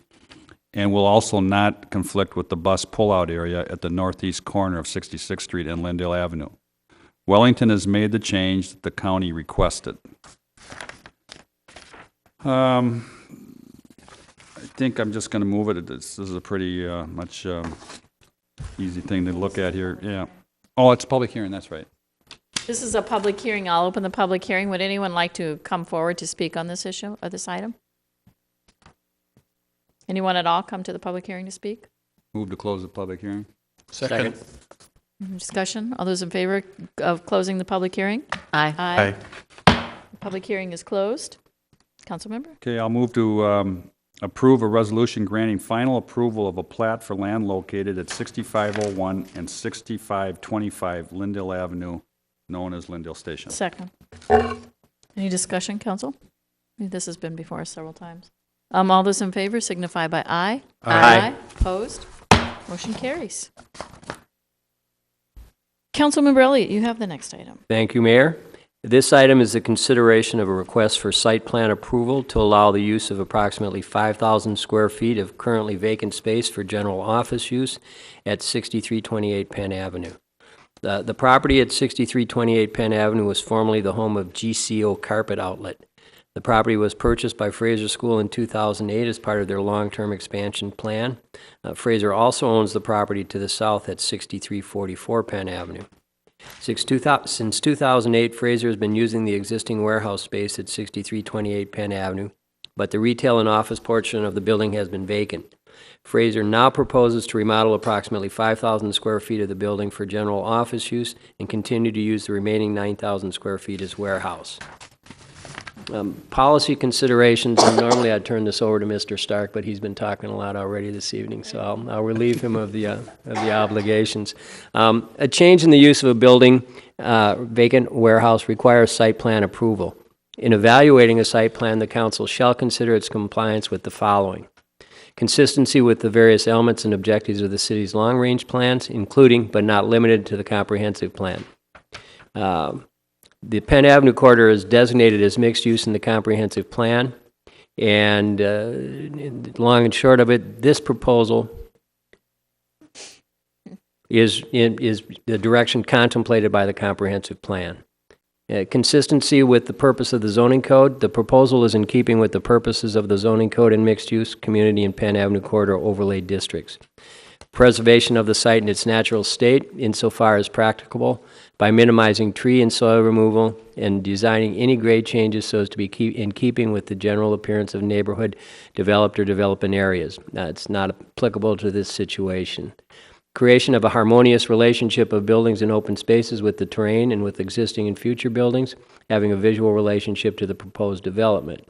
S3: and will also not conflict with the bus pullout area at the northeast corner of 66th Street and Lindale Avenue. Wellington has made the change that the county requested. I think I'm just going to move it. This is a pretty much easy thing to look at here. Yeah. Oh, it's a public hearing, that's right.
S14: This is a public hearing. I'll open the public hearing. Would anyone like to come forward to speak on this issue or this item? Anyone at all come to the public hearing to speak?
S3: Move to close the public hearing.
S15: Second.
S14: Discussion? All those in favor of closing the public hearing?
S11: Aye.
S14: Aye. The public hearing is closed. Councilmember?
S3: Okay, I'll move to approve a resolution granting final approval of a plat for land located at 6501 and 6525 Lindale Avenue, known as Lindale Station.
S14: Second. Any discussion, council? This has been before us several times. All those in favor signify by aye.
S15: Aye.
S14: Opposed? Motion carries. Councilmember Elliott, you have the next item.
S15: Thank you, Mayor. This item is a consideration of a request for site plan approval to allow the use of approximately 5,000 square feet of currently vacant space for general office use at 6328 Penn Avenue. The property at 6328 Penn Avenue was formerly the home of GCO Carpet Outlet. The property was purchased by Fraser School in 2008 as part of their long-term expansion plan. Fraser also owns the property to the south at 6344 Penn Avenue. Since 2008, Fraser has been using the existing warehouse space at 6328 Penn Avenue, but the retail and office portion of the building has been vacant. Fraser now proposes to remodel approximately 5,000 square feet of the building for general office use and continue to use the remaining 9,000 square feet as warehouse. Policy considerations, and normally I'd turn this over to Mr. Stark, but he's been talking a lot already this evening, so I'll relieve him of the obligations. A change in the use of a building, vacant warehouse, requires site plan approval. In evaluating a site plan, the council shall consider its compliance with the following: consistency with the various elements and objectives of the city's long-range plans, including but not limited to the comprehensive plan. The Penn Avenue corridor is designated as mixed use in the comprehensive plan. And long and short of it, this proposal is the direction contemplated by the comprehensive plan. Consistency with the purpose of the zoning code, the proposal is in keeping with the purposes of the zoning code and mixed-use community and Penn Avenue corridor overlay districts. Preservation of the site in its natural state insofar as practicable by minimizing tree and soil removal and designing any grade changes so as to be in keeping with the general appearance of neighborhood developed or developing areas. It's not applicable to this situation. Creation of a harmonious relationship of buildings and open spaces with the terrain and with existing and future buildings, having a visual relationship to the proposed development.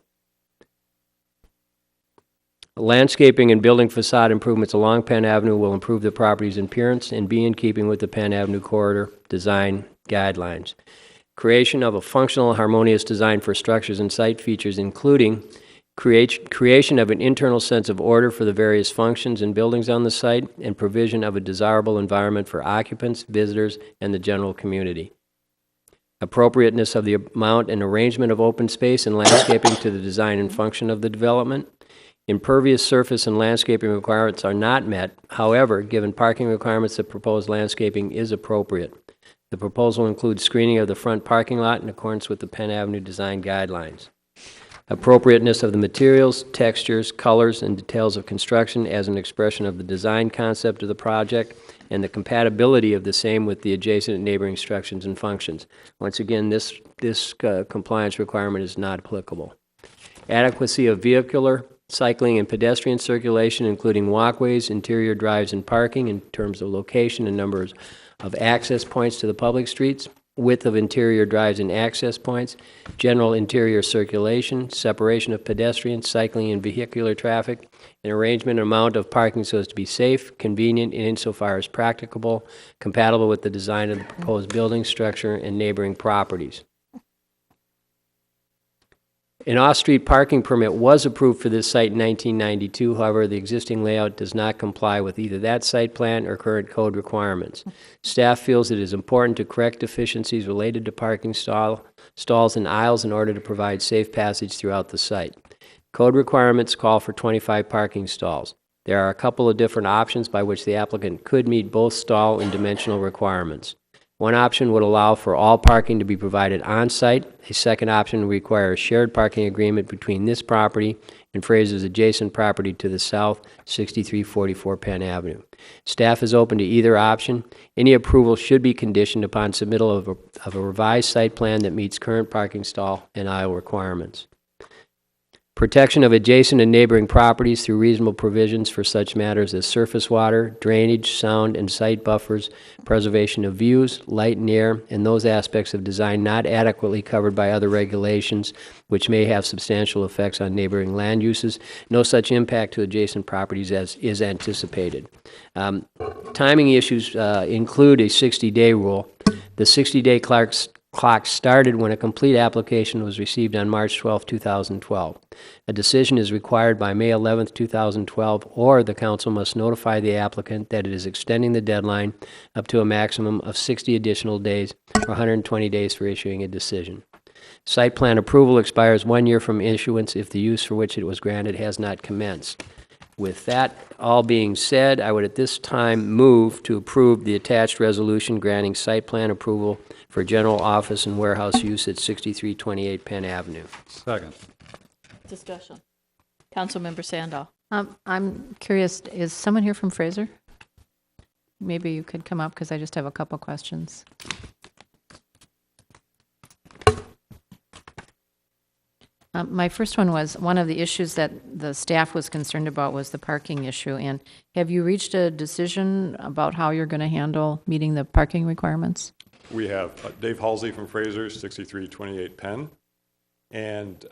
S15: Landscaping and building facade improvements along Penn Avenue will improve the property's appearance and be in keeping with the Penn Avenue corridor design guidelines. Creation of a functional, harmonious design for structures and site features, including creation of an internal sense of order for the various functions and buildings on the site, and provision of a desirable environment for occupants, visitors, and the general community. Appropriateness of the amount and arrangement of open space and landscaping to the design and function of the development. Impervious surface and landscaping requirements are not met. However, given parking requirements, the proposed landscaping is appropriate. The proposal includes screening of the front parking lot in accordance with the Penn Avenue design guidelines. Appropriateness of the materials, textures, colors, and details of construction as an expression of the design concept of the project, and the compatibility of the same with the adjacent neighboring structures and functions. Once again, this compliance requirement is not applicable. Adequacy of vehicular, cycling, and pedestrian circulation, including walkways, interior drives, and parking in terms of location and numbers of access points to the public streets, width of interior drives and access points, general interior circulation, separation of pedestrian, cycling, and vehicular traffic, and arrangement and amount of parking so as to be safe, convenient, and insofar as practicable, compatible with the design of the proposed building structure and neighboring properties. An off-street parking permit was approved for this site in 1992. However, the existing layout does not comply with either that site plan or current code requirements. Staff feels it is important to correct deficiencies related to parking stalls and aisles in order to provide safe passage throughout the site. Code requirements call for 25 parking stalls. There are a couple of different options by which the applicant could meet both stall and dimensional requirements. One option would allow for all parking to be provided on-site. A second option would require a shared parking agreement between this property and Fraser's adjacent property to the south, 6344 Penn Avenue. Staff is open to either option. Any approval should be conditioned upon submittal of a revised site plan that meets current parking stall and aisle requirements. Protection of adjacent and neighboring properties through reasonable provisions for such matters as surface water, drainage, sound, and site buffers, preservation of views, light and air, and those aspects of design not adequately covered by other regulations which may have substantial effects on neighboring land uses. No such impact to adjacent properties as is anticipated. Timing issues include a 60-day rule. The 60-day clock started when a complete application was received on March 12, 2012. A decision is required by May 11, 2012, or the council must notify the applicant that it is extending the deadline up to a maximum of 60 additional days or 120 days for issuing a decision. Site plan approval expires 1 year from issuance if the use for which it was granted has not commenced. With that all being said, I would at this time move to approve the attached resolution granting site plan approval for general office and warehouse use at 6328 Penn Avenue.
S3: Second.
S14: Discussion. Councilmember Sandal.
S11: I'm curious, is someone here from Fraser? Maybe you could come up because I just have a couple questions. My first one was, one of the issues that the staff was concerned about was the parking issue. And have you reached a decision about how you're going to handle meeting the parking requirements?
S16: We have Dave Halsey from Fraser, 6328 Penn. And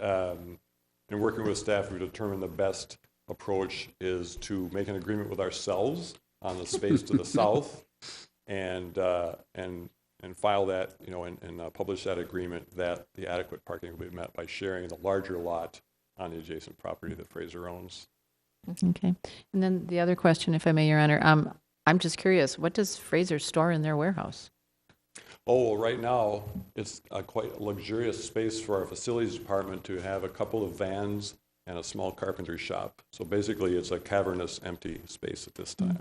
S16: in working with staff, we've determined the best approach is to make an agreement with ourselves on the space to the south and file that, and publish that agreement that the adequate parking will be met by sharing the larger lot on the adjacent property that Fraser owns.
S11: Okay. And then the other question, if I may, Your Honor, I'm just curious, what does Fraser store in their warehouse?
S16: Oh, well, right now, it's quite a luxurious space for our facilities department to have a couple of vans and a small carpentry shop. So basically, it's a cavernous, empty space at this time.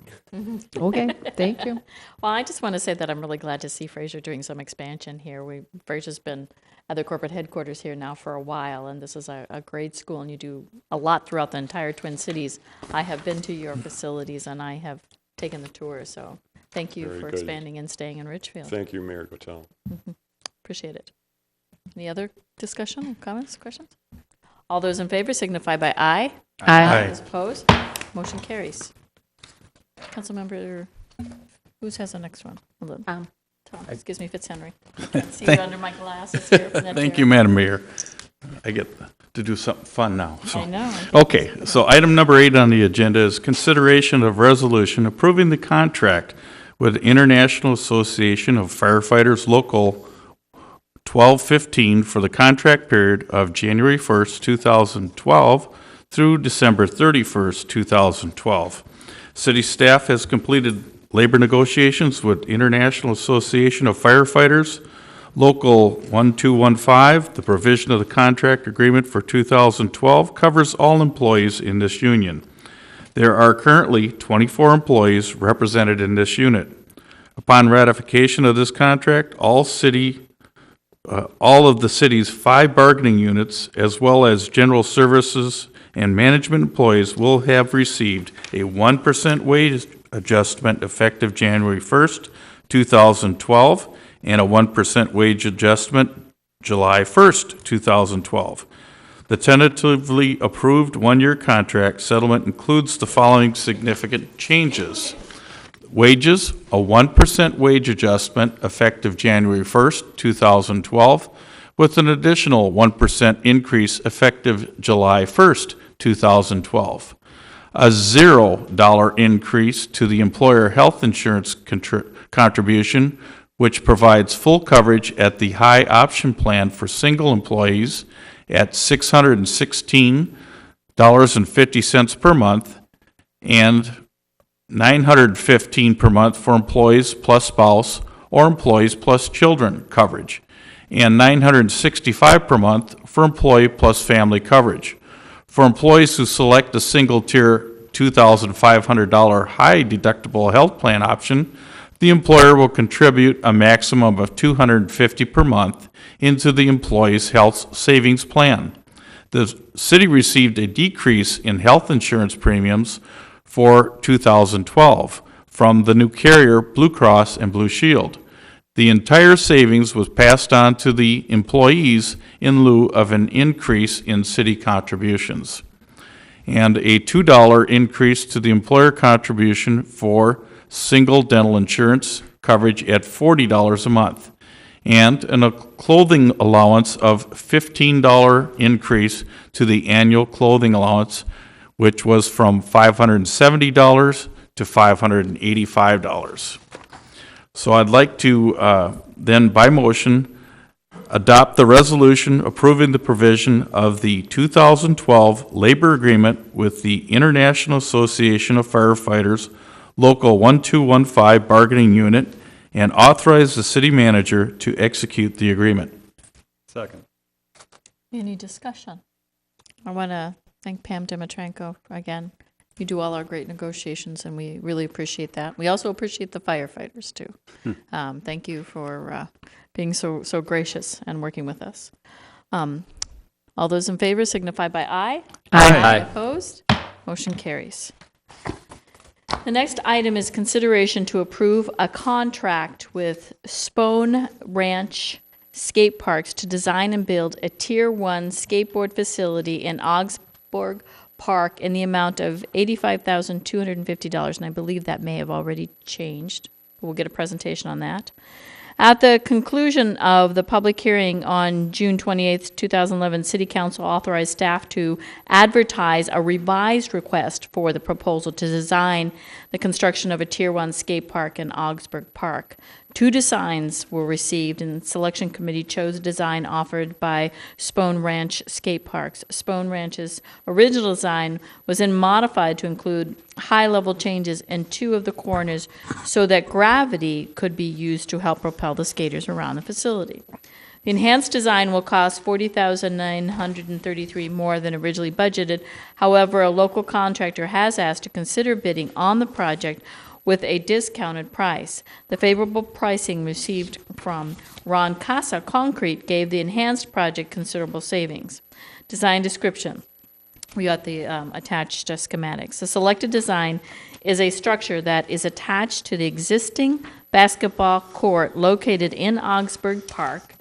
S11: Okay, thank you.
S14: Well, I just want to say that I'm really glad to see Fraser doing some expansion here. Fraser's been at the corporate headquarters here now for a while, and this is a great school, and you do a lot throughout the entire Twin Cities. I have been to your facilities, and I have taken the tour, so thank you
S16: Very
S14: for
S16: good.
S14: expanding and staying in Richfield.
S16: Thank you, Mayor Gottel.
S14: Appreciate it. Any other discussion, comments, questions? All those in favor signify by aye.
S11: Aye.
S14: Those opposed, motion carries. Councilmember, whose has the next one? Tom, excuse me, Fitzhenry. I can't see you under my glasses here. from that
S12: Thank
S14: chair.
S12: you, Madam Mayor. I get to do something fun now. So.
S14: I know.
S12: Okay, so item number 8 on the agenda is consideration of resolution approving the contract with International Association of Firefighters Local 1215 for the contract period of January 1st, 2012 through December 31st, 2012. City staff has completed labor negotiations with International Association of Firefighters Local 1215. The provision of the contract agreement for 2012 covers all employees in this union. There are currently 24 employees represented in this unit. Upon ratification of this contract, all of the city's 5 bargaining units, as well as general services and management employees, will have received a 1% wage adjustment effective January 1st, 2012, and a 1% wage adjustment July 1st, 2012. The tentatively approved 1-year contract settlement includes the following significant changes. Wages, a 1% wage adjustment effective January 1st, 2012, with an additional 1% increase effective July 1st, 2012. A $0 increase to the employer health insurance contribution, which provides full coverage at the high option plan for single employees at $616.50 per month, and $915 per month for employees plus spouse or employees plus children coverage, and $965 per month for employee plus family coverage. For employees who select a single-tier $2,500 high deductible health plan option, the employer will contribute a maximum of $250 per month into the employee's health savings plan. The city received a decrease in health insurance premiums for 2012 from the new carrier Blue Cross and Blue Shield. The entire savings was passed on to the employees in lieu of an increase in city contributions, and a $2 increase to the employer contribution for single dental insurance coverage at $40 a month, and a clothing allowance of $15 increase to the annual clothing allowance, which was from $570 to $585. So I'd like to then, by motion, adopt the resolution approving the provision of the 2012 labor agreement with the International Association of Firefighters Local 1215 bargaining unit, and authorize the city manager to execute the agreement.
S16: Second.
S14: Any discussion? I want to thank Pam Dimitrenko again. You do all our great negotiations, and we really appreciate that. We also appreciate the firefighters, too. Thank you for being so gracious and working with us. All those in favor signify by aye.
S15: Aye.
S14: Opposed? Motion carries. The next item is consideration to approve a contract with Spone Ranch Skate Parks to design and build a Tier 1 skateboard facility in Augsburg Park in the amount of $85,250, and I believe that may have already changed. We'll get a presentation on that. At the conclusion of the public hearing on June 28th, 2011, City Council authorized staff to advertise a revised request for the proposal to design the construction of a Tier 1 skate park in Augsburg Park. 2 designs were received, and the selection committee chose a design offered by Spone Ranch Skate Parks. Spone Ranch's original design was then modified to include high-level changes in 2 of the corners so that gravity could be used to help propel the skaters around the facility. The enhanced design will cost $40,933 more than originally budgeted. However, a local contractor has asked to consider bidding on the project with a discounted price. The favorable pricing received from Ron Casa Concrete gave the enhanced project considerable savings. Design description. We got the attached schematics. The selected design is a structure that is attached to the existing basketball court located in Augsburg Park,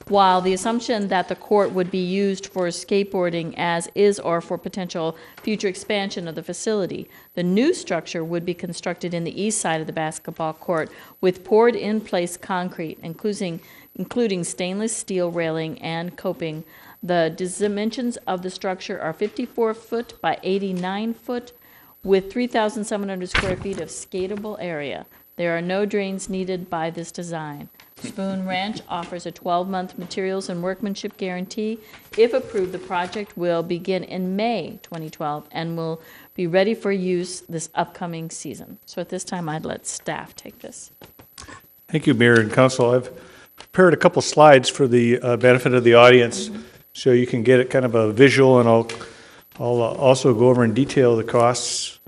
S14: while the assumption that the court would be used for skateboarding as is or for potential future expansion of the facility. The new structure would be constructed in the east side of the basketball court with poured in-place concrete, including stainless steel railing and coping. The dimensions of the structure are 54 foot by 89 foot with 3,700 square feet of skatable area. There are no drains needed by this design. Spoon Ranch offers a 12-month materials and workmanship guarantee. If approved, the project will begin in May 2012 and will be ready for use this upcoming season. So at this time, I'd let staff take this.
S10: Thank you, Mayor and Council. I've prepared a couple slides for the benefit of the audience so you can get it kind of a visual, and I'll also go over in detail the costs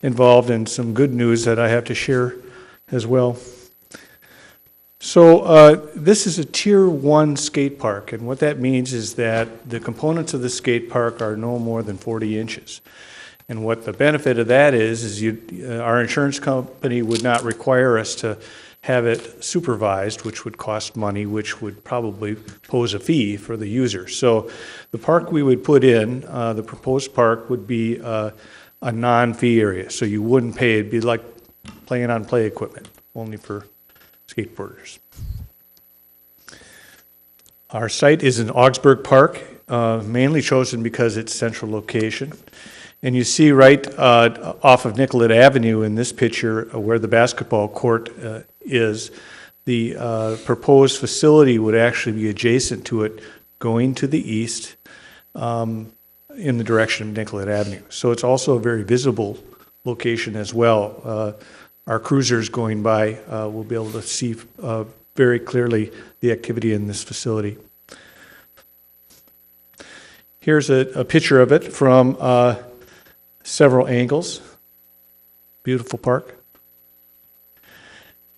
S10: involved and some good news that I have to share as well. So this is a Tier 1 skate park, and what that means is that the components of the skate park are no more than 40 inches. And what the benefit of that is our insurance company would not require us to have it supervised, which would cost money, which would probably pose a fee for the user. So the park we would put in, the proposed park, would be a non-fee area. So you wouldn't pay. It'd be like playing on play equipment, only for skateboarders. Our site is in Augsburg Park, mainly chosen because it's central location. And you see right off of Nicollet Avenue in this picture where the basketball court is. The proposed facility would actually be adjacent to it, going to the east in the direction of Nicollet Avenue. So it's also a very visible location as well. Our cruisers going by will be able to see very clearly the activity in this facility. Here's a picture of it from several angles. Beautiful park.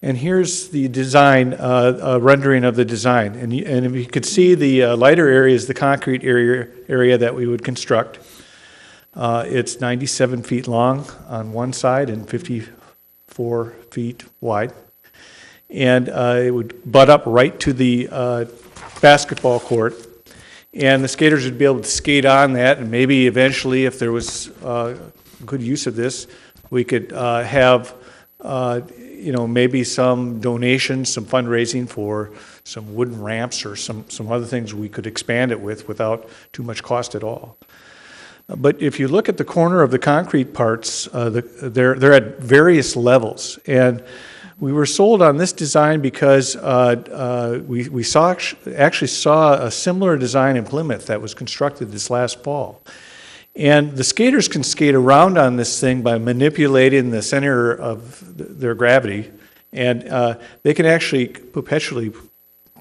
S10: And here's the design, rendering of the design. And if you could see, the lighter area is the concrete area that we would construct. It's 97 feet long on one side and 54 feet wide. And it would butt up right to the basketball court. And the skaters would be able to skate on that, and maybe eventually, if there was good use of this, we could have maybe some donations, some fundraising for some wooden ramps or some other things we could expand it with without too much cost at all. But if you look at the corner of the concrete parts, they're at various levels. And we were sold on this design because we actually saw a similar design in Plymouth that was constructed this last fall. And the skaters can skate around on this thing by manipulating the center of their gravity, and they can actually perpetually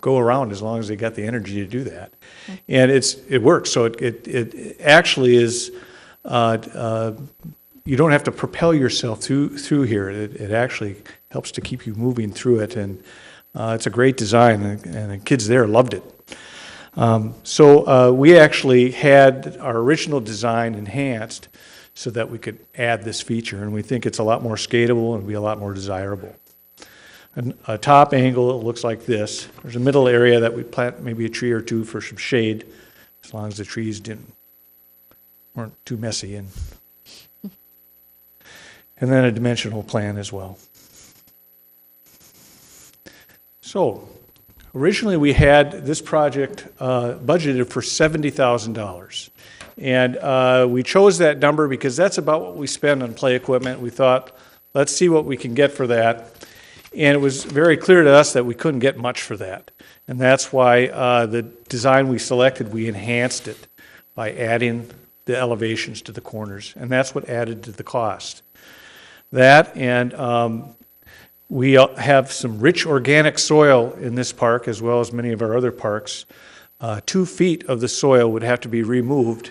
S10: go around as long as they got the energy to do that. And it works. So it actually is, you don't have to propel yourself through here. It actually helps to keep you moving through it, and it's a great design, and the kids there loved it. So we actually had our original design enhanced so that we could add this feature, and we think it's a lot more skatable and be a lot more desirable. A top angle, it looks like this. There's a middle area that we plant maybe a tree or two for some shade, as long as the trees weren't too messy. And then a dimensional plan as well. So, originally we had this project budgeted for $70,000. And we chose that number because that's about what we spend on play equipment. We thought, let's see what we can get for that. And it was very clear to us that we couldn't get much for that. And that's why the design we selected, we enhanced it by adding the elevations to the corners. And that's what added to the cost. That and We have some rich organic soil in this park, as well as many of our other parks. 2 feet of the soil would have to be removed,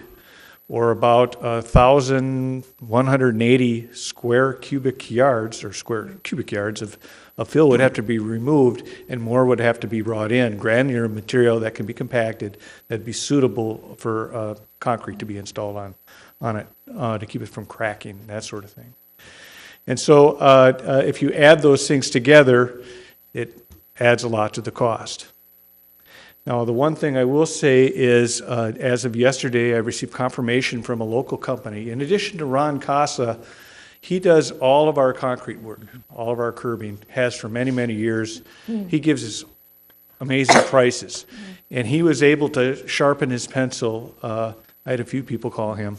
S10: or about 1,180 square cubic yards of fill would have to be removed, and more would have to be brought in, granular material that can be compacted, that'd be suitable for concrete to be installed on it, to keep it from cracking, that sort of thing. And so if you add those things together, it adds a lot to the cost. Now, the one thing I will say is, as of yesterday, I received confirmation from a local company. In addition to Ron Casa, he does all of our concrete work, all of our curbing, has for many, many years. He gives us amazing prices. And he was able to sharpen his pencil. I had a few people call him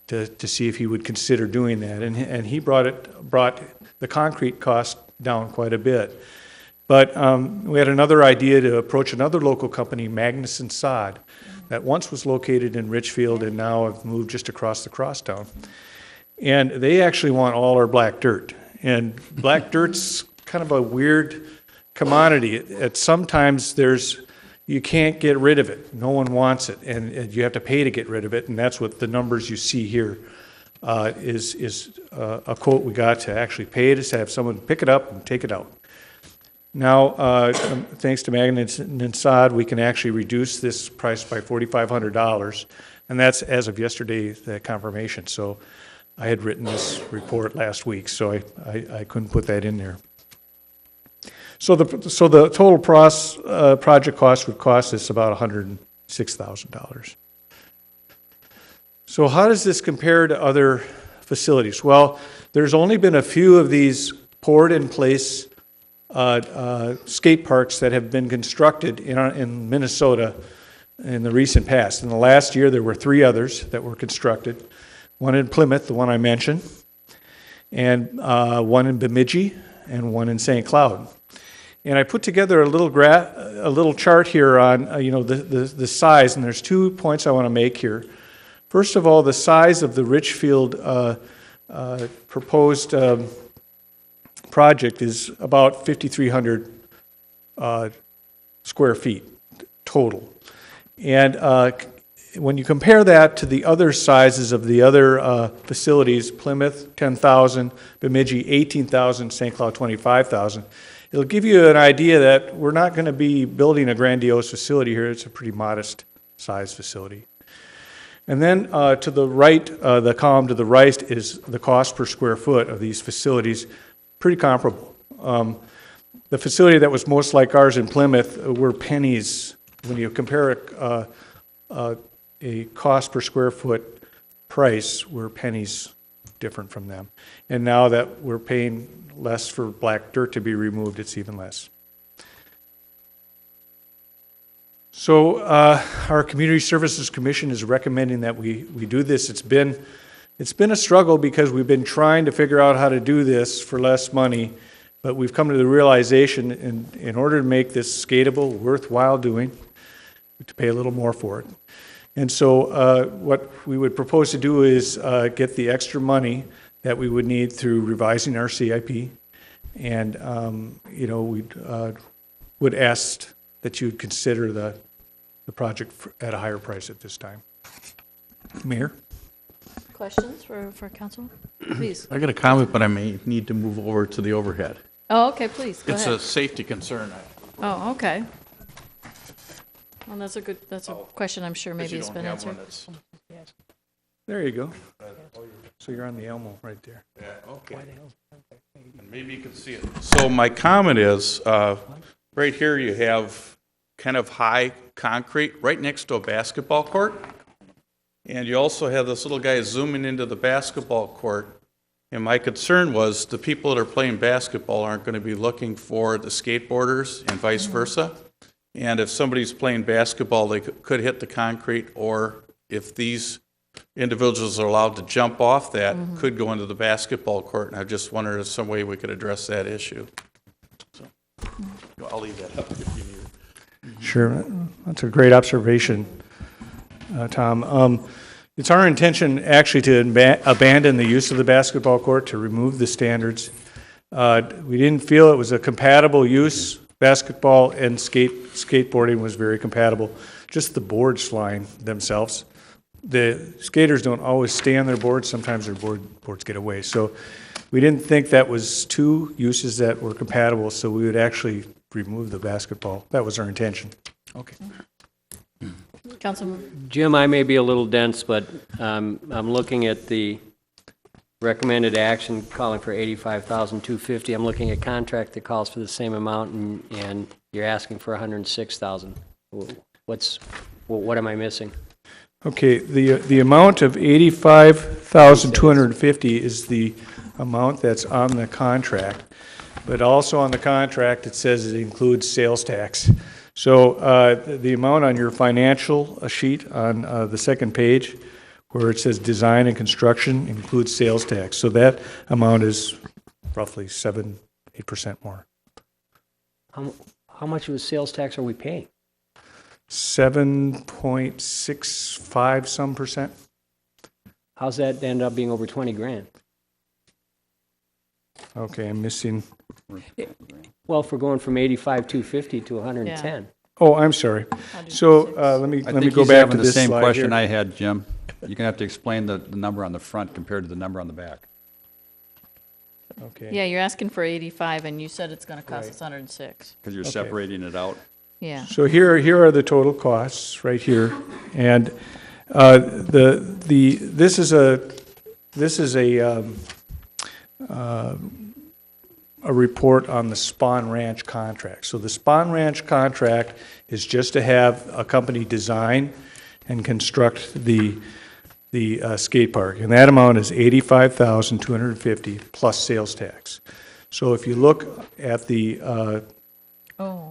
S10: to see if he would consider doing that. And he brought the concrete cost down quite a bit. But we had another idea to approach another local company, Magnuson Sod, that once was located in Richfield and now have moved just across the crosstown. And they actually want all our black dirt. And black dirt's kind of a weird commodity. Sometimes you can't get rid of it. No one wants it, and you have to pay to get rid of it. And that's what the numbers you see here is a quote we got to actually pay to have someone pick it up and take it out. Now, thanks to Magnuson Sod, we can actually reduce this price by $4,500, and that's as of yesterday, the confirmation. So I had written this report last week, so I couldn't put that in there. So the total project cost would cost us about $106,000. So how does this compare to other facilities? Well, there's only been a few of these poured in place skate parks that have been constructed in Minnesota in the recent past. In the last year, there were 3 others that were constructed. One in Plymouth, the one I mentioned, and one in Bemidji, and one in St. Cloud. And I put together a little chart here on the size, and there's 2 points I want to make here. First of all, the size of the Richfield proposed project is about 5,300 square feet total. And when you compare that to the other sizes of the other facilities, Plymouth 10,000, Bemidji 18,000, St. Cloud 25,000, it'll give you an idea that we're not going to be building a grandiose facility here. It's a pretty modest size facility. And then to the right, the column to the right is the cost per square foot of these facilities. Pretty comparable. The facility that was most like ours in Plymouth were pennies. When you compare a cost per square foot price, we're pennies different from them. And now that we're paying less for black dirt to be removed, it's even less. So our Community Services Commission is recommending that we do this. It's been a struggle because we've been trying to figure out how to do this for less money, but we've come to the realization in order to make this skatable, worthwhile doing, we have to pay a little more for it. And so what we would propose to do is get the extra money that we would need through revising our CIP, and we would ask that you would consider the project at a higher price at this time. Mayor?
S14: Questions for council? Please.
S12: I got a comment, but I may need to move over to the overhead.
S14: Oh, okay, please, go
S12: It's
S14: ahead.
S12: a safety concern.
S14: Oh, okay. Well, that's a question I'm sure maybe
S12: you
S14: has
S12: don't
S14: been
S12: have
S14: answered.
S12: one that's-
S10: There you go. So you're on the Elmo right there.
S12: Yeah, okay. And maybe you can see it. So my comment is, right here you have kind of high concrete right next to a basketball court. And you also have this little guy zooming into the basketball court. And my concern was the people that are playing basketball aren't going to be looking for the skateboarders and vice versa. And if somebody's playing basketball, they could hit the concrete, or if these individuals are allowed to jump off that, could go into the basketball court. And I just wondered if some way we could address that issue. So I'll leave that up if you need it.
S10: Sure, that's a great observation, Tom. It's our intention actually to abandon the use of the basketball court, to remove the standards. We didn't feel it was a compatible use. Basketball and skateboarding was very compatible. Just the boards flying themselves. The skaters don't always stay on their boards. Sometimes their boards get away. So we didn't think that was two uses that were compatible, so we would actually remove the basketball. That was our intention.
S3: Okay.
S14: Councilman,
S15: Jim, I may be a little dense, but I'm looking at the recommended action calling for $85,250. I'm looking at contract that calls for the same amount, and you're asking for $106,000. What am I missing?
S10: Okay, the amount of $85,250 is the amount that's on the contract, but also on the contract it says it includes sales tax. So the amount on your financial sheet on the second page, where it says design and construction, includes sales tax. So that amount is roughly 7-8% more.
S15: How much of a sales tax are we paying?
S10: 7.65 some percent.
S15: How's that end up being over 20 grand?
S10: Okay, I'm missing.
S15: Well, if we're going from 85,250 to 110.
S10: Oh, I'm sorry. So let me go back to
S3: the
S10: this
S3: same
S10: slide
S3: question
S10: here.
S3: I had, Jim. You're going to have to explain the number on the front compared to the number on the back.
S10: Okay.
S14: yeah, you're asking for 85, and you said it's going to cost us 106.
S3: Because you're
S10: Okay.
S3: separating it out.
S14: Yeah.
S10: So here are the total costs right here, and this is a report on the Spawn Ranch contract. So the Spawn Ranch contract is just to have a company design and construct the skate park, and that amount is $85,250 plus sales tax. So if you look at the
S14: I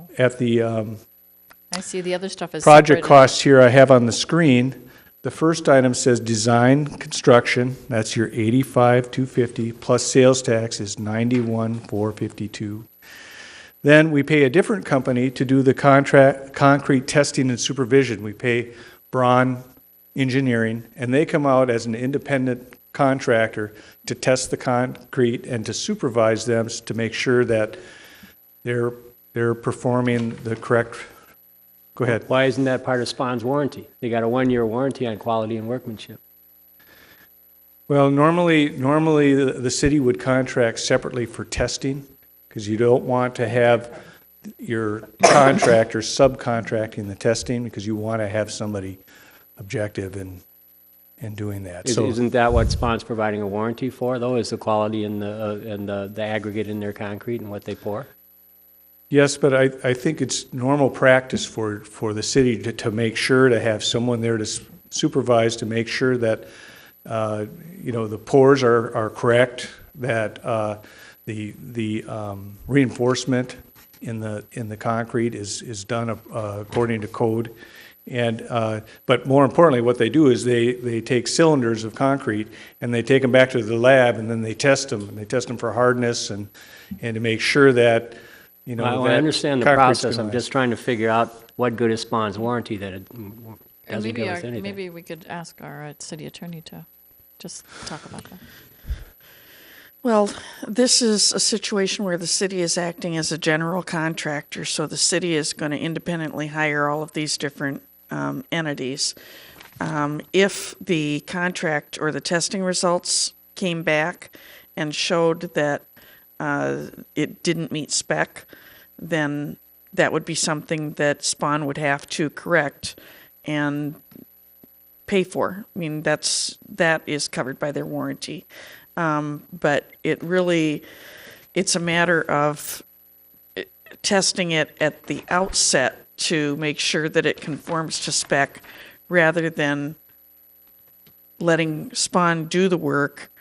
S14: see the other stuff is
S10: project
S14: separated.
S10: costs here I have on the screen, the first item says design construction, that's your $85,250 plus sales tax is $91,452. Then we pay a different company to do the concrete testing and supervision. We pay Braun Engineering, and they come out as an independent contractor to test the concrete and to supervise them to make sure that they're performing the correct. Go ahead.
S15: Why isn't that part of Spawn's warranty? They got a 1-year warranty on quality and workmanship.
S10: Well, normally the city would contract separately for testing, because you don't want to have your contractor subcontracting the testing, because you want to have somebody objective in doing that. So
S15: Isn't that what Spawn's providing a warranty for, though, is the quality and the aggregate in their concrete and what they pour?
S10: yes, but I think it's normal practice for the city to make sure to have someone there to supervise, to make sure that the pours are correct, that the reinforcement in the concrete is done according to code. And but more importantly, what they do is they take cylinders of concrete and they take them back to the lab, and then they test them. And they test them for hardness and to make sure that
S15: I
S10: that
S15: understand the
S10: concrete's
S15: process.
S10: gonna
S15: I'm just trying to figure out what good is Spawn's warranty that it
S14: And
S15: doesn't give us anything.
S14: maybe we could ask our city attorney to just talk about that.
S17: Well, this is a situation where the city is acting as a general contractor, so the city is going to independently hire all of these different entities. If the contract or the testing results came back and showed that it didn't meet spec, then that would be something that Spawn would have to correct and pay for. I mean, that is covered by their warranty. But it's a matter of testing it at the outset to make sure that it conforms to spec, rather than letting Spawn do the work.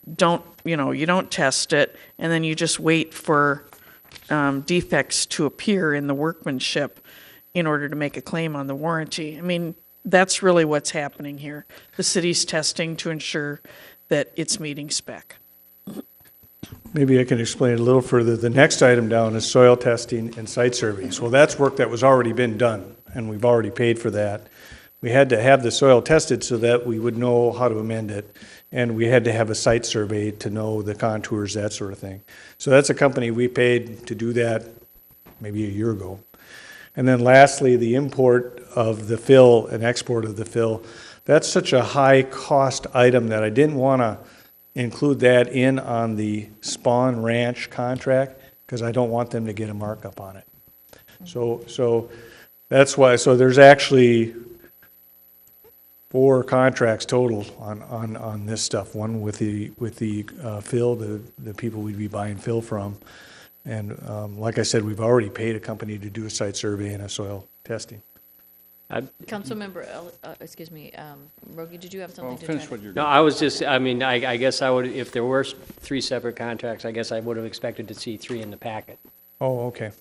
S17: You don't test it, and then you just wait for defects to appear in the workmanship in order to make a claim on the warranty. I mean, that's really what's happening here. The city's testing to ensure that it's meeting spec.
S10: Maybe I can explain it a little further. The next item down is soil testing and site surveys. Well, that's work that was already been done, and we've already paid for that. we had to have the soil tested so that we would know how to amend it. And we had to have a site survey to know the contours, that sort of thing. So that's a company we paid to do that maybe a year ago. And then lastly, the import of the fill and export of the fill. That's such a high cost item that I didn't want to include that in on the Spawn Ranch contract because I don't want them to get a markup on it. So that's why, so there's actually 4 contracts total on this stuff. One with the fill, the people we'd be buying fill from. And like I said, we've already paid a company to do a site survey and a soil testing.
S14: Councilmember, Rogi, did you have something to
S3: finish
S14: add?
S3: what you're
S15: No, I was just, I mean, I guess I would, if there were 3 separate contracts, I guess I would have expected to see 3 in the packet.
S10: Oh, okay.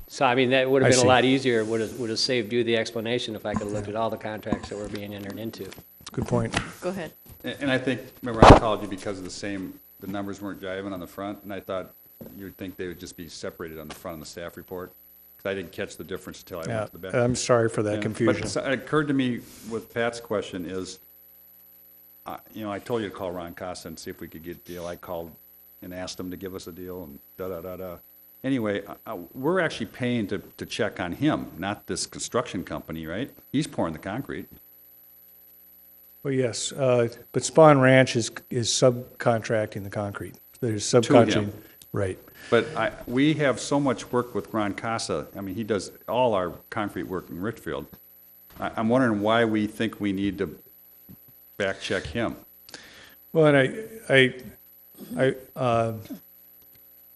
S15: So, I mean, that would have
S10: I
S15: been a
S10: see.
S15: lot easier, would have saved you the explanation if I could have looked at all the contracts that were being entered into.
S10: Good point.
S14: Go ahead.
S3: And I think, remember, I called you because of the numbers weren't jiving on the front, and I thought you'd think they would just be separated on the front of the staff report. Because I didn't catch the difference until I went to the back.
S10: I'm sorry for that
S3: Yeah,
S10: confusion.
S3: But it occurred to me with Pat's question is, I told you to call Ron Costa and see if we could get a deal. I called and asked him to give us a deal and da-da-da-da. Anyway, we're actually paying to check on him, not this construction company, right? He's pouring the concrete.
S10: Well, yes, but Spawn Ranch is subcontracting the concrete. There's
S3: To
S10: subcontracting,
S3: him.
S10: right.
S3: But we have so much work with Ron Casa. I mean, he does all our concrete work in Richfield. I'm wondering why we think we need to back check him.
S10: Well, and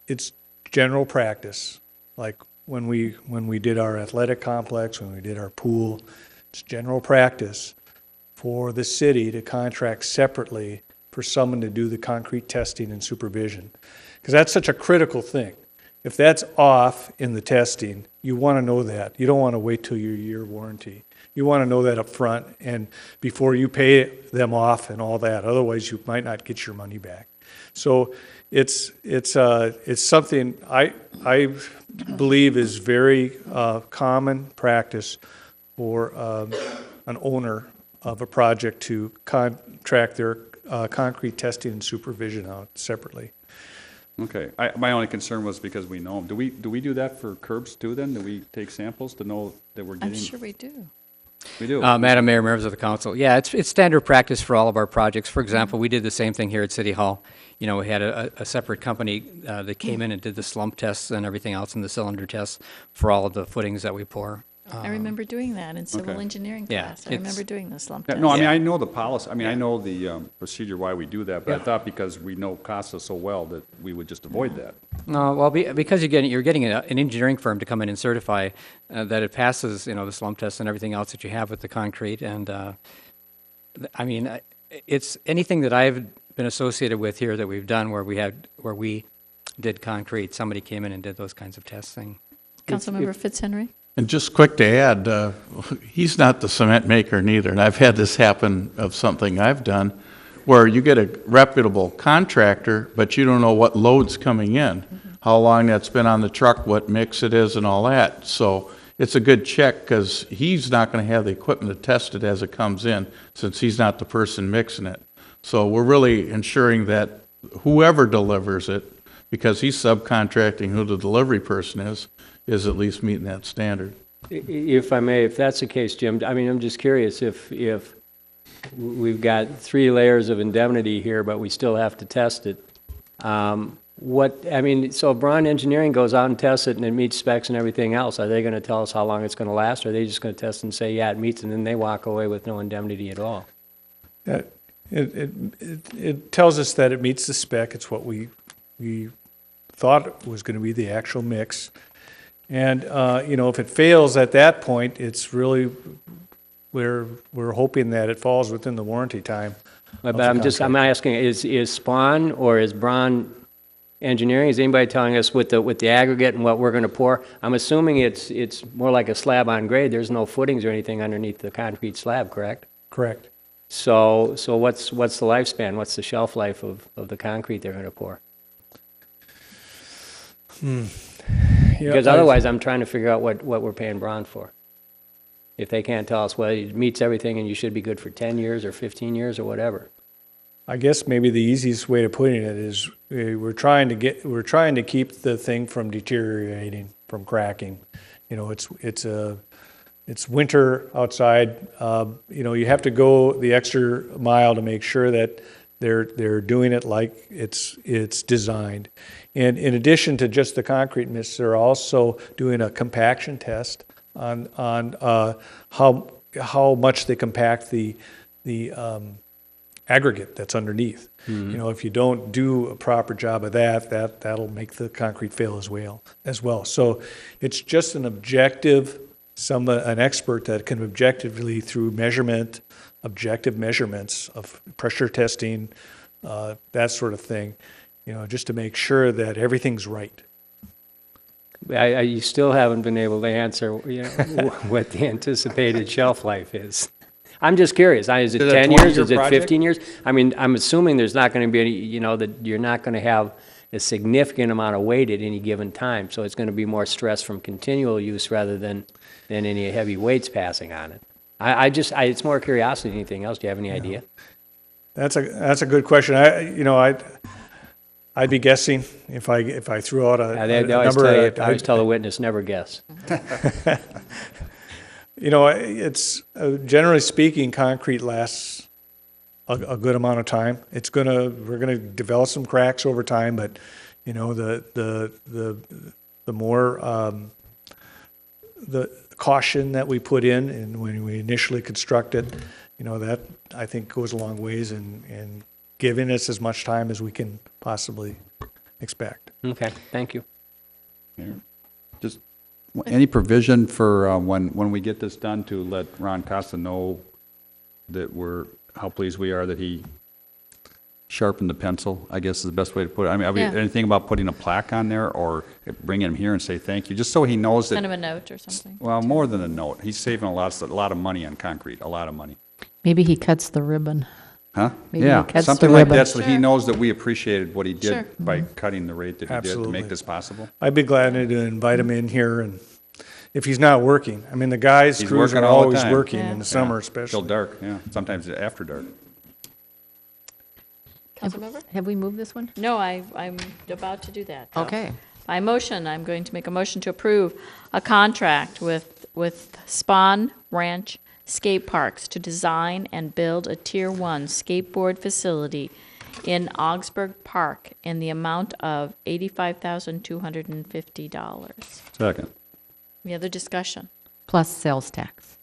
S10: it's general practice. Like when we did our athletic complex, when we did our pool, it's general practice for the city to contract separately for someone to do the concrete testing and supervision. Because that's such a critical thing. If that's off in the testing, you want to know that. You don't want to wait till your year warranty. You want to know that up front and before you pay them off and all that. Otherwise, you might not get your money back. So it's something I believe is very common practice for an owner of a project to contract their concrete testing and supervision out separately.
S3: Okay. My only concern was because we know him. Do we do that for curbs too then? Do we take samples to know that we're getting?
S14: I'm sure we do.
S3: We do.
S6: Madam Mayor, members of the council, yeah, it's standard practice for all of our projects. For example, we did the same thing here at City Hall. You know, we had a separate company that came in and did the slump tests and everything else and the cylinder tests for all of the footings that we pour.
S14: I remember doing that in civil
S3: okay.
S14: engineering
S6: Yeah,
S14: class. I remember doing the slump
S3: Yeah,
S14: test.
S3: no, I mean, I know the policy. I mean, I know the procedure why we do that, but I thought because we know Casa so well that we would just avoid that.
S6: No, well, because you're getting an engineering firm to come in and certify that it passes, you know, the slump test and everything else that you have with the concrete. And I mean, it's anything that I've been associated with here that we've done where we did concrete. Somebody came in and did those kinds of testing.
S14: Councilmember Fitzhenry?
S12: And just quick to add, he's not the cement maker neither, and I've had this happen of something I've done, where you get a reputable contractor, but you don't know what load's coming in, how long that's been on the truck, what mix it is, and all that. So it's a good check, because he's not going to have the equipment to test it as it comes in, since he's not the person mixing it. So we're really ensuring that whoever delivers it, because he's subcontracting who the delivery person is at least meeting that standard.
S15: If I may, if that's the case, Jim, I mean, I'm just curious if we've got 3 layers of indemnity here, but we still have to test it. So if Braun Engineering goes out and tests it and it meets specs and everything else, are they going to tell us how long it's going to last? Or are they just going to test and say, yeah, it meets, and then they walk away with no indemnity at all?
S10: It tells us that it meets the spec. It's what we thought was going to be the actual mix. And, if it fails at that point, it's really, we're hoping that it falls within the warranty time.
S15: But I'm asking, is Spawn or is Braun Engineering, is anybody telling us with the aggregate and what we're going to pour? I'm assuming it's more like a slab on grade. There's no footings or anything underneath the concrete slab, correct?
S10: Correct.
S15: So what's the lifespan? What's the shelf life of the concrete they're going to pour?
S10: Yeah,
S15: because otherwise, I'm trying to figure out what we're paying Braun for. if they can't tell us, well, it meets everything and you should be good for 10 years or 15 years or whatever.
S10: I guess maybe the easiest way of putting it is we're trying to keep the thing from deteriorating, from cracking. You know, it's winter outside. You know, you have to go the extra mile to make sure that they're doing it like it's designed. And in addition to just the concrete mix, they're also doing a compaction test on how much they compact the aggregate that's underneath.
S15: Mm-hmm.
S10: You know, if you don't do a proper job of that'll make the concrete fail as well. So it's just an objective, an expert that can objectively, through objective measurements of pressure testing, that sort of thing, you know, just to make sure that everything's right.
S15: You still haven't been able to answer, you know, what the anticipated shelf life is. I'm just curious. Is it 10 years? Is it 15 years? I mean, I'm assuming there's not going to be any, you know, that you're not going to have a significant amount of weight at any given time. So it's going to be more stress from continual use rather than any heavy weights passing on it. It's more curiosity than anything else. Do you have any idea?
S10: That's a good question. I'd be guessing if I threw out a number.
S15: I always tell the witness, never guess.
S10: You know, it's generally speaking, concrete lasts a good amount of time. We're gonna develop some cracks over time, but you know, the more the caution that we put in, and when we initially construct it, you know, that I think goes a long ways in giving us as much time as we can possibly expect.
S15: Okay, thank you.
S3: Just any provision for when we get this done to let Ron Costa know that how pleased we are that he sharpened the pencil, I guess is the best way to put it. I mean, are we anything about putting a plaque on there or bringing him here and say thank you, just so he knows that.
S14: Send him a note or something.
S3: Well, more than a note. He's saving a lot of money on concrete, a lot of money.
S11: Maybe he cuts the ribbon.
S3: Huh?
S11: Maybe he
S3: Yeah,
S11: cuts
S3: something
S11: the
S3: like
S11: ribbon.
S3: that, so he knows that we appreciated what he did
S14: Sure.
S3: by cutting the rate that he did to
S10: Absolutely.
S3: make this possible.
S10: I'd be glad to invite him in here, and if he's not working, I mean, the guys'
S3: He's
S10: crews
S3: working
S10: are
S3: all the
S10: always
S3: time.
S10: working
S14: Yeah.
S10: in the summer,
S3: Till
S10: especially.
S3: dark, yeah, sometimes after dark.
S14: Councilmember?
S11: Have we moved this one?
S14: No, I'm about to do that. though.
S11: Okay.
S14: By motion, I'm going to make a motion to approve a contract with Spawn Ranch Skate Parks to design and build a Tier 1 skateboard facility in Augsburg Park in the amount of $85,250.
S3: Second.
S14: Any other discussion?
S11: Plus sales tax.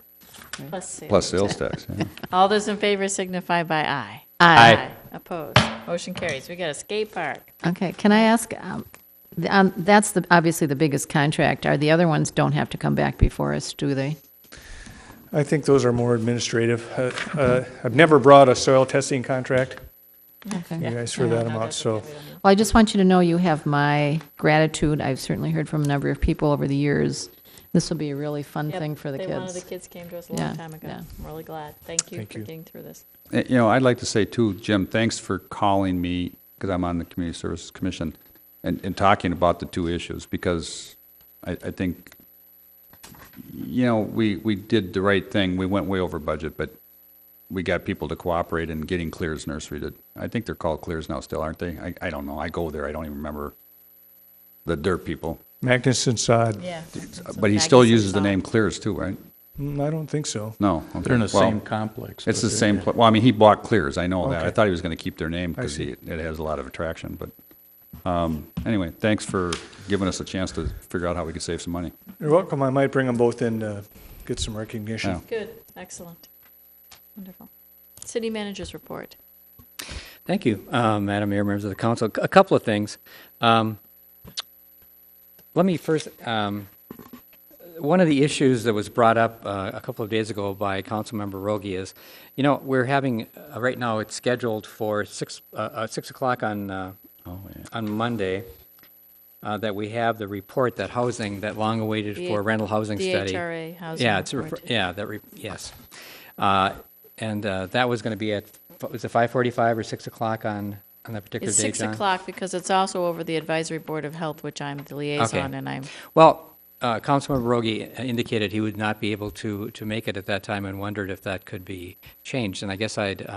S3: Plus sales tax, yeah.
S14: All those in favor signify by aye.
S11: Aye.
S14: Opposed. Motion carries. We got a skate park.
S11: Okay, can I ask, that's obviously the biggest contract. Are the other ones don't have to come back before us, do they?
S10: I think those are more administrative. I've never brought a soil testing contract.
S11: Okay.
S10: You guys threw that out, so.
S11: Well, I just want you to know you have my gratitude. I've certainly heard from a number of people over the years. This will be a really fun thing for the kids.
S14: One of the kids came to us a
S11: Yeah,
S14: long time ago.
S11: yeah.
S14: I'm really glad. Thank you
S10: Thank
S14: for
S10: you.
S14: getting through this.
S3: You know, I'd like to say too, Jim, thanks for calling me, because I'm on the Community Services Commission, and talking about the two issues, because I think, you know, we did the right thing. We went way over budget, but we got people to cooperate in getting Clears Nursery. I think they're called Clears now still, aren't they? I don't know. I go there. I don't even remember the dirt people.
S10: Magnuson Sod.
S14: Yeah.
S3: But he still uses the name Clears too, right?
S10: I don't think so.
S3: No. Okay.
S12: They're in the
S3: Well,
S12: same complex.
S3: It's the
S12: but
S3: same, well, I mean, he bought Clears, I know that. I
S10: Okay.
S3: thought he was going to keep their name because
S10: see.
S3: it has a lot of attraction, but anyway, thanks for giving us a chance to figure out how we could save some money.
S10: You're welcome. I might bring them both in to get some recognition.
S3: Yeah.
S14: Good. Excellent. Wonderful. City Manager's report.
S6: Thank you, Madam Mayor, members of the council. A couple of things. Let me first, one of the issues that was brought up a couple of days ago by Councilmember Rogie is, you know, we're having, right now it's scheduled for 6 o'clock on Monday, that we have the report that housing, that long-awaited for rental housing
S14: the
S6: study.
S14: HRA housing
S6: Yeah, it's,
S14: report.
S6: yes. And that was going to be at, was it 5:45 or 6 o'clock on that particular
S14: It's
S6: day,
S14: 6
S6: John?
S14: o'clock because it's also over the Advisory Board of Health, which I'm the liaison,
S6: Okay.
S14: and I'm,
S6: Well, Councilmember Rogie indicated he would not be able to make it at that time and wondered if that could be changed. And I guess I'd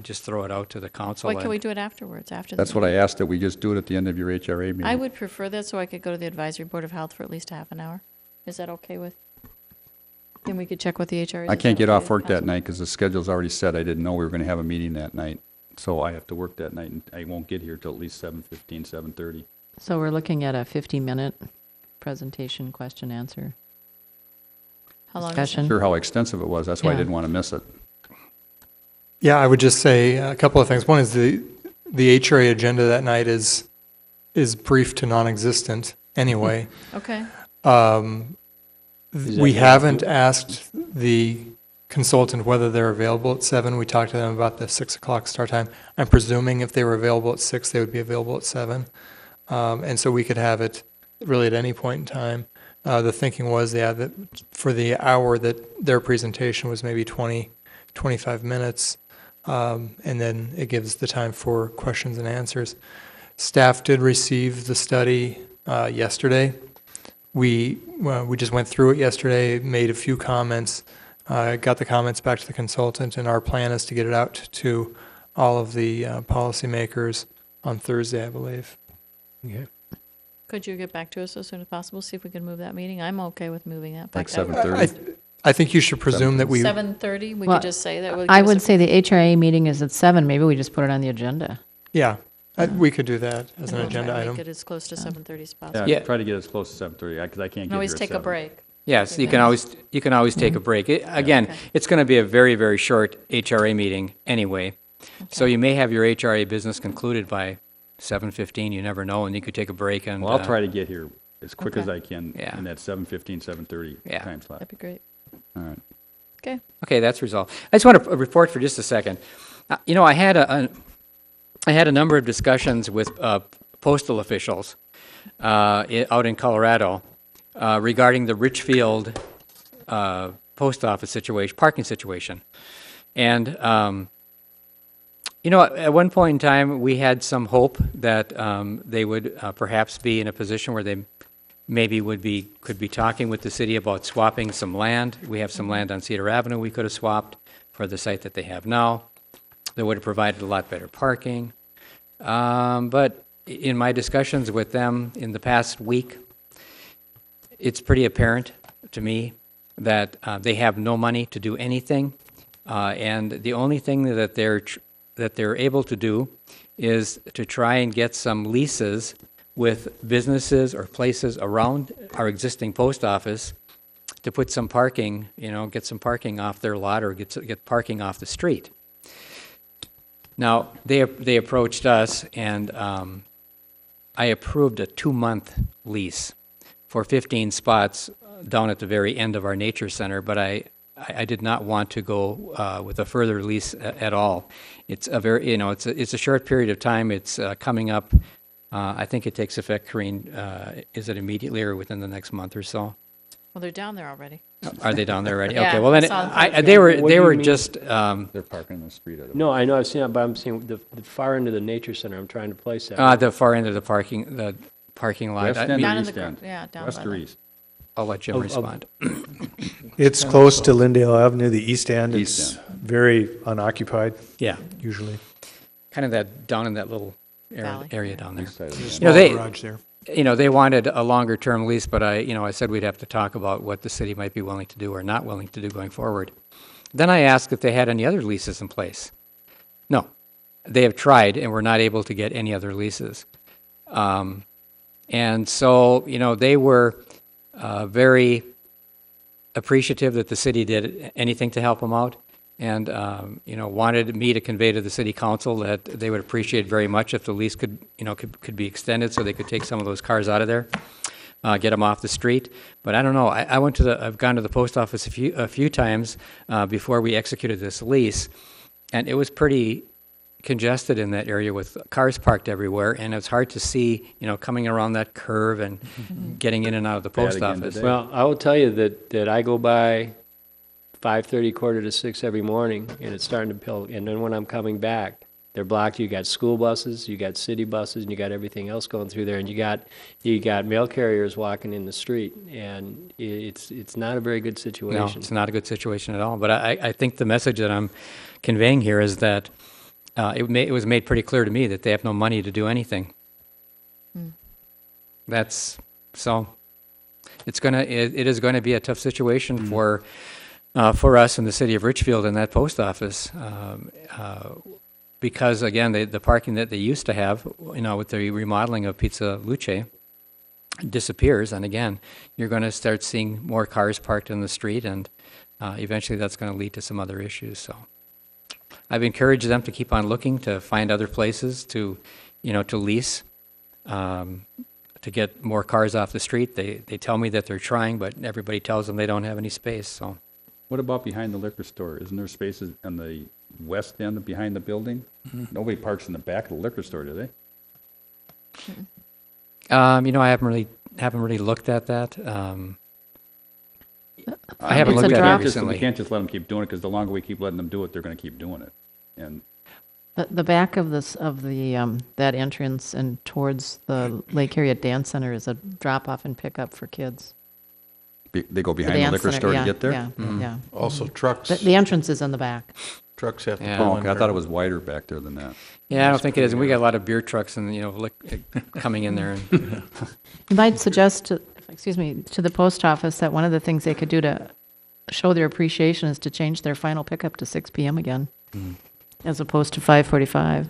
S6: just throw it out to the council.
S14: Why can't we do it afterwards, after the
S3: That's what I
S14: meeting?
S3: asked, that we just do it at the end of your HRA meeting.
S14: I would prefer that so I could go to the Advisory Board of Health for at least half an hour. Is that okay with? Then we could check with the HRA.
S3: I can't get off work that night because the schedule's already set. I didn't know we were going to have a meeting that night. So I have to work that night, and I won't get here till at least 7:15, 7:30.
S11: So we're looking at a 50-minute presentation, question, answer.
S14: How long is it?
S11: Discussion.
S3: Sure how extensive it was. That's why I
S11: Yeah.
S3: didn't want to miss it.
S18: Yeah, I would just say a couple of things. One is the HRA agenda that night is brief to non-existent anyway.
S14: Okay.
S18: We haven't asked the consultant whether they're available at 7. We talked to them about the 6 o'clock start time. I'm presuming if they were available at 6, they would be available at 7. And so we could have it really at any point in time. The thinking was, that for the hour that their presentation was maybe 20, 25 minutes, and then it gives the time for questions and answers. Staff did receive the study yesterday. We just went through it yesterday, made a few comments, got the comments back to the consultant, and our plan is to get it out to all of the policymakers on Thursday, I believe.
S6: Okay.
S14: Could you get back to us as soon as possible, see if we can move that meeting? I'm okay with moving that.
S3: Like
S14: back. I would-
S3: 7:30?
S18: I think you should presume that we.
S14: 7:30, we
S11: Well,
S14: could just say that.
S11: I would say the HRA meeting is at 7. Maybe we just put it on the agenda.
S18: Yeah, we could do that as
S14: And
S18: an
S14: we'll try
S18: agenda
S14: to
S18: item.
S14: Make it as close to 7:30 as possible.
S3: Yeah,
S6: Yeah.
S3: try to get as close to 7:30 because I can't
S14: You
S3: get
S14: can always
S3: here at
S14: take a
S3: 7.
S14: break.
S6: Yes, you can always take a break. Again, it's going to be a very, very short HRA meeting anyway. So you may have your HRA business concluded by 7:15, you never know, and you could take a break and.
S3: Well, I'll try to get here as quick as
S14: Okay.
S3: I can
S6: Yeah.
S3: in that 7:15, 7:30
S6: Yeah.
S3: time slot.
S14: That'd be great.
S3: All right.
S14: Okay.
S6: Okay, that's resolved. I just want to report for just a second. I had a number of discussions with postal officials out in Colorado regarding the Richfield post office situation, parking situation. And, at one point in time, we had some hope that they would perhaps be in a position where they maybe could be talking with the city about swapping some land. We have some land on Cedar Avenue we could have swapped for the site that they have now. That would have provided a lot better parking. But in my discussions with them in the past week, it's pretty apparent to me that they have no money to do anything. And the only thing that they're able to do is to try and get some leases with businesses or places around our existing post office to put some parking, get some parking off their lot or get parking off the street. Now, they approached us, and I approved a 2-month lease for 15 spots down at the very end of our nature center, but I did not want to go with a further lease at all. It's a very, it's a short period of time. It's coming up. I think it takes effect, Corrine, is it immediately or within the next month or so?
S14: Well, they're down there already.
S6: Are they down there already?
S14: Yeah,
S6: Okay, well then,
S14: I saw them.
S6: they
S15: What do
S6: were
S15: you mean?
S6: just,
S3: They're parking in the street.
S15: No, I know, I've seen it, but I'm seeing the far end of the nature center, I'm trying to place that.
S6: the far end of the parking lot.
S3: West
S6: I
S3: end
S6: mean,
S3: or
S14: Down in
S3: east
S14: the
S3: end?
S14: yeah, down
S3: West
S14: by
S3: or
S14: the-
S3: east?
S6: I'll let Jim respond.
S10: It's close to Lindale Avenue, the east end.
S3: East
S10: It's very unoccupied,
S6: Yeah,
S10: usually.
S6: kind of that, down in that little
S14: Valley.
S6: area down there.
S3: East side of the-
S18: Small
S6: they-
S18: garage there.
S6: They wanted a longer term lease, but I said we'd have to talk about what the city might be willing to do or not willing to do going forward. Then I asked if they had any other leases in place. No, they have tried and were not able to get any other leases. And so, they were very appreciative that the city did anything to help them out, and wanted me to convey to the city council that they would appreciate very much if the lease could be extended so they could take some of those cars out of there, get them off the street. But I don't know. I've gone to the post office a few times before we executed this lease, and it was pretty congested in that area with cars parked everywhere, and it's hard to see, coming around that curve and getting in and out of the post
S3: again
S6: office.
S3: today.
S15: Well, I will tell you that I go by 5:30, 5:45 every morning, and it's starting to pill, and then when I'm coming back, they're blocked. You got school buses, you got city buses, and you got everything else going through there, and you got mail carriers walking in the street, and it's not a very good situation.
S6: No, it's not a good situation at all. But I think the message that I'm conveying here is that it was made pretty clear to me that they have no money to do anything. That's so. It is going to be a tough situation for us in the city of Richfield and that post office, because again, the parking that they used to have, with the remodeling of Pizza Luce, disappears, and again, you're going to start seeing more cars parked in the street, and eventually that's going to lead to some other issues. So, I've encouraged them to keep on looking to find other places to lease. To get more cars off the street. They tell me that they're trying, but everybody tells them they don't have any space. So,
S3: What about behind the liquor store? Isn't there spaces on the west end behind the building? Nobody parks in the back of the liquor store, do they?
S6: I haven't really looked at that. I haven't looked at it recently.
S3: We can't just let them keep doing it, because the longer we keep letting them do it, they're going to keep doing it. And
S11: The back of that entrance and towards the Lake Harriet Dance Center is a drop-off and pickup for kids.
S3: They go behind the liquor store to get there?
S11: Yeah.
S12: Also trucks.
S11: The entrance is in the back.
S12: Trucks have to
S6: Yeah.
S12: pull
S3: Oh,
S12: in
S3: okay, I
S12: there.
S3: thought it was wider back there than that.
S6: Yeah, I don't think it is. And we got a lot of beer trucks and coming in there. And,
S11: You might suggest to the post office that one of the things they could do to show their appreciation is to change their final pickup to 6 p.m. again, as opposed to 5:45.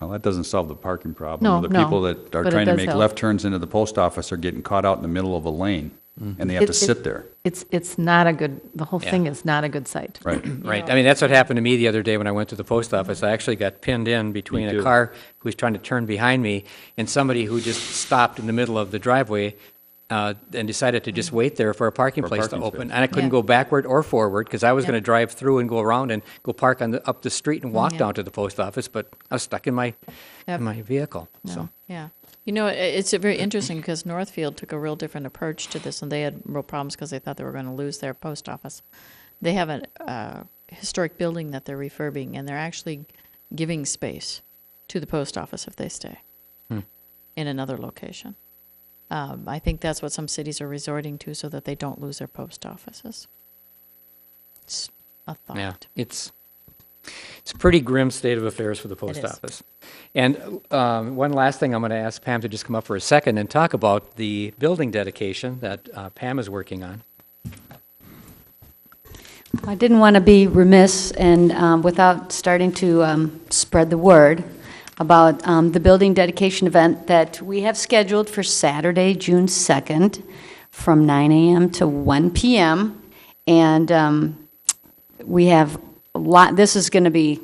S3: Well, that doesn't solve the parking problem.
S11: No,
S3: The
S11: no,
S3: people that are
S11: but it
S3: trying to
S11: does
S3: make
S11: help.
S3: left turns into the post office are getting caught out in the middle of a lane, and they have to sit there.
S11: It's not a good. The whole
S6: Yeah.
S11: thing is not a good sight.
S3: Right.
S6: right. I mean, that's what happened to me the other day when I went to the post office. I actually got pinned in between
S3: Me
S6: a
S3: too.
S6: car who was trying to turn behind me and somebody who just stopped in the middle of the driveway and decided to just wait there for a parking
S3: For a
S6: place to
S3: parking
S6: open.
S3: space.
S6: And I couldn't
S11: Yeah.
S6: go backward or forward because I was
S11: Yeah.
S6: going to drive through and go around and go park up the street and walk
S11: Yeah.
S6: down to the post office, but I was stuck in my
S11: Yep.
S6: in my vehicle.
S11: No.
S6: So
S14: Yeah. It's very interesting because Northfield took a real different approach to this, and they had real problems because they thought they were going to lose their post office. They have a historic building that they're refurbing, and they're actually giving space to the post office if they stay in another location. I think that's what some cities are resorting to so that they don't lose their post offices. It's a thought.
S6: yeah, it's a pretty grim state of affairs for the post
S14: is.
S6: office. And one last thing, I'm going to ask Pam to just come up for a second and talk about the building dedication that Pam is working on.
S19: I didn't want to be remiss and without starting to spread the word about the building dedication event that we have scheduled for Saturday, June 2nd, from 9 a.m. to 1 p.m. And we have a lot. This is going to be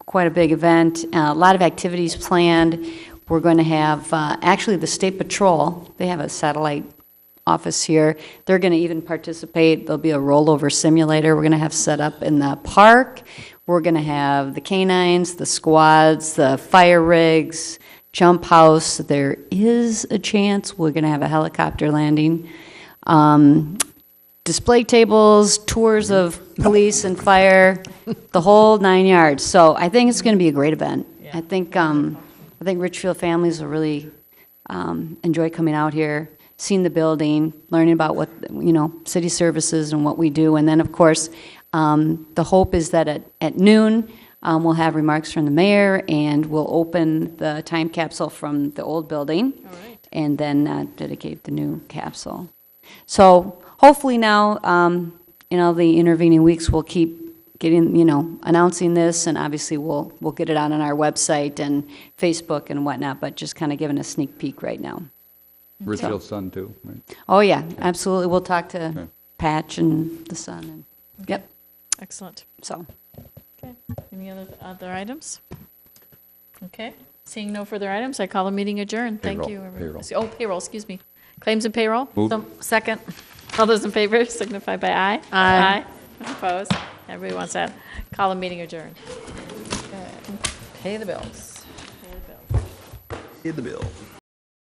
S19: quite a big event. A lot of activities planned. We're going to have actually the State Patrol. They have a satellite office here. They're going to even participate. There'll be a rollover simulator we're going to have set up in the park. We're going to have the canines, the squads, the fire rigs, jump house. There is a chance we're going to have a helicopter landing. Display tables, tours of police and fire, the whole 9 yards. So I think it's going to be a great event. I think Richfield families will really enjoy coming out here, seeing the building, learning about what, city services and what we do. And then, of course, the hope is that at noon, we'll have remarks from the mayor, and we'll open the time capsule from the old building, and then dedicate the new capsule. So hopefully now, the intervening weeks, we'll keep getting, announcing this, and obviously we'll get it out on our website and Facebook and whatnot, but just kind of giving a sneak peek right now.
S3: Richfield Sun too, right?
S19: Oh, yeah, absolutely. We'll talk to Patch and the Sun. And, yep.
S14: Excellent.
S19: So.
S14: Okay. Any other items? Okay. Seeing no further items, I call the meeting adjourned. Thank
S3: Payroll,
S14: you, everyone.
S3: payroll.
S14: Oh, payroll, excuse me. Claims and payroll?
S3: Moved.
S14: Second. All those in favor signify by aye. Aye. Opposed? Everybody wants that. Call the meeting adjourned.
S11: Pay the bills.
S3: Pay the bill.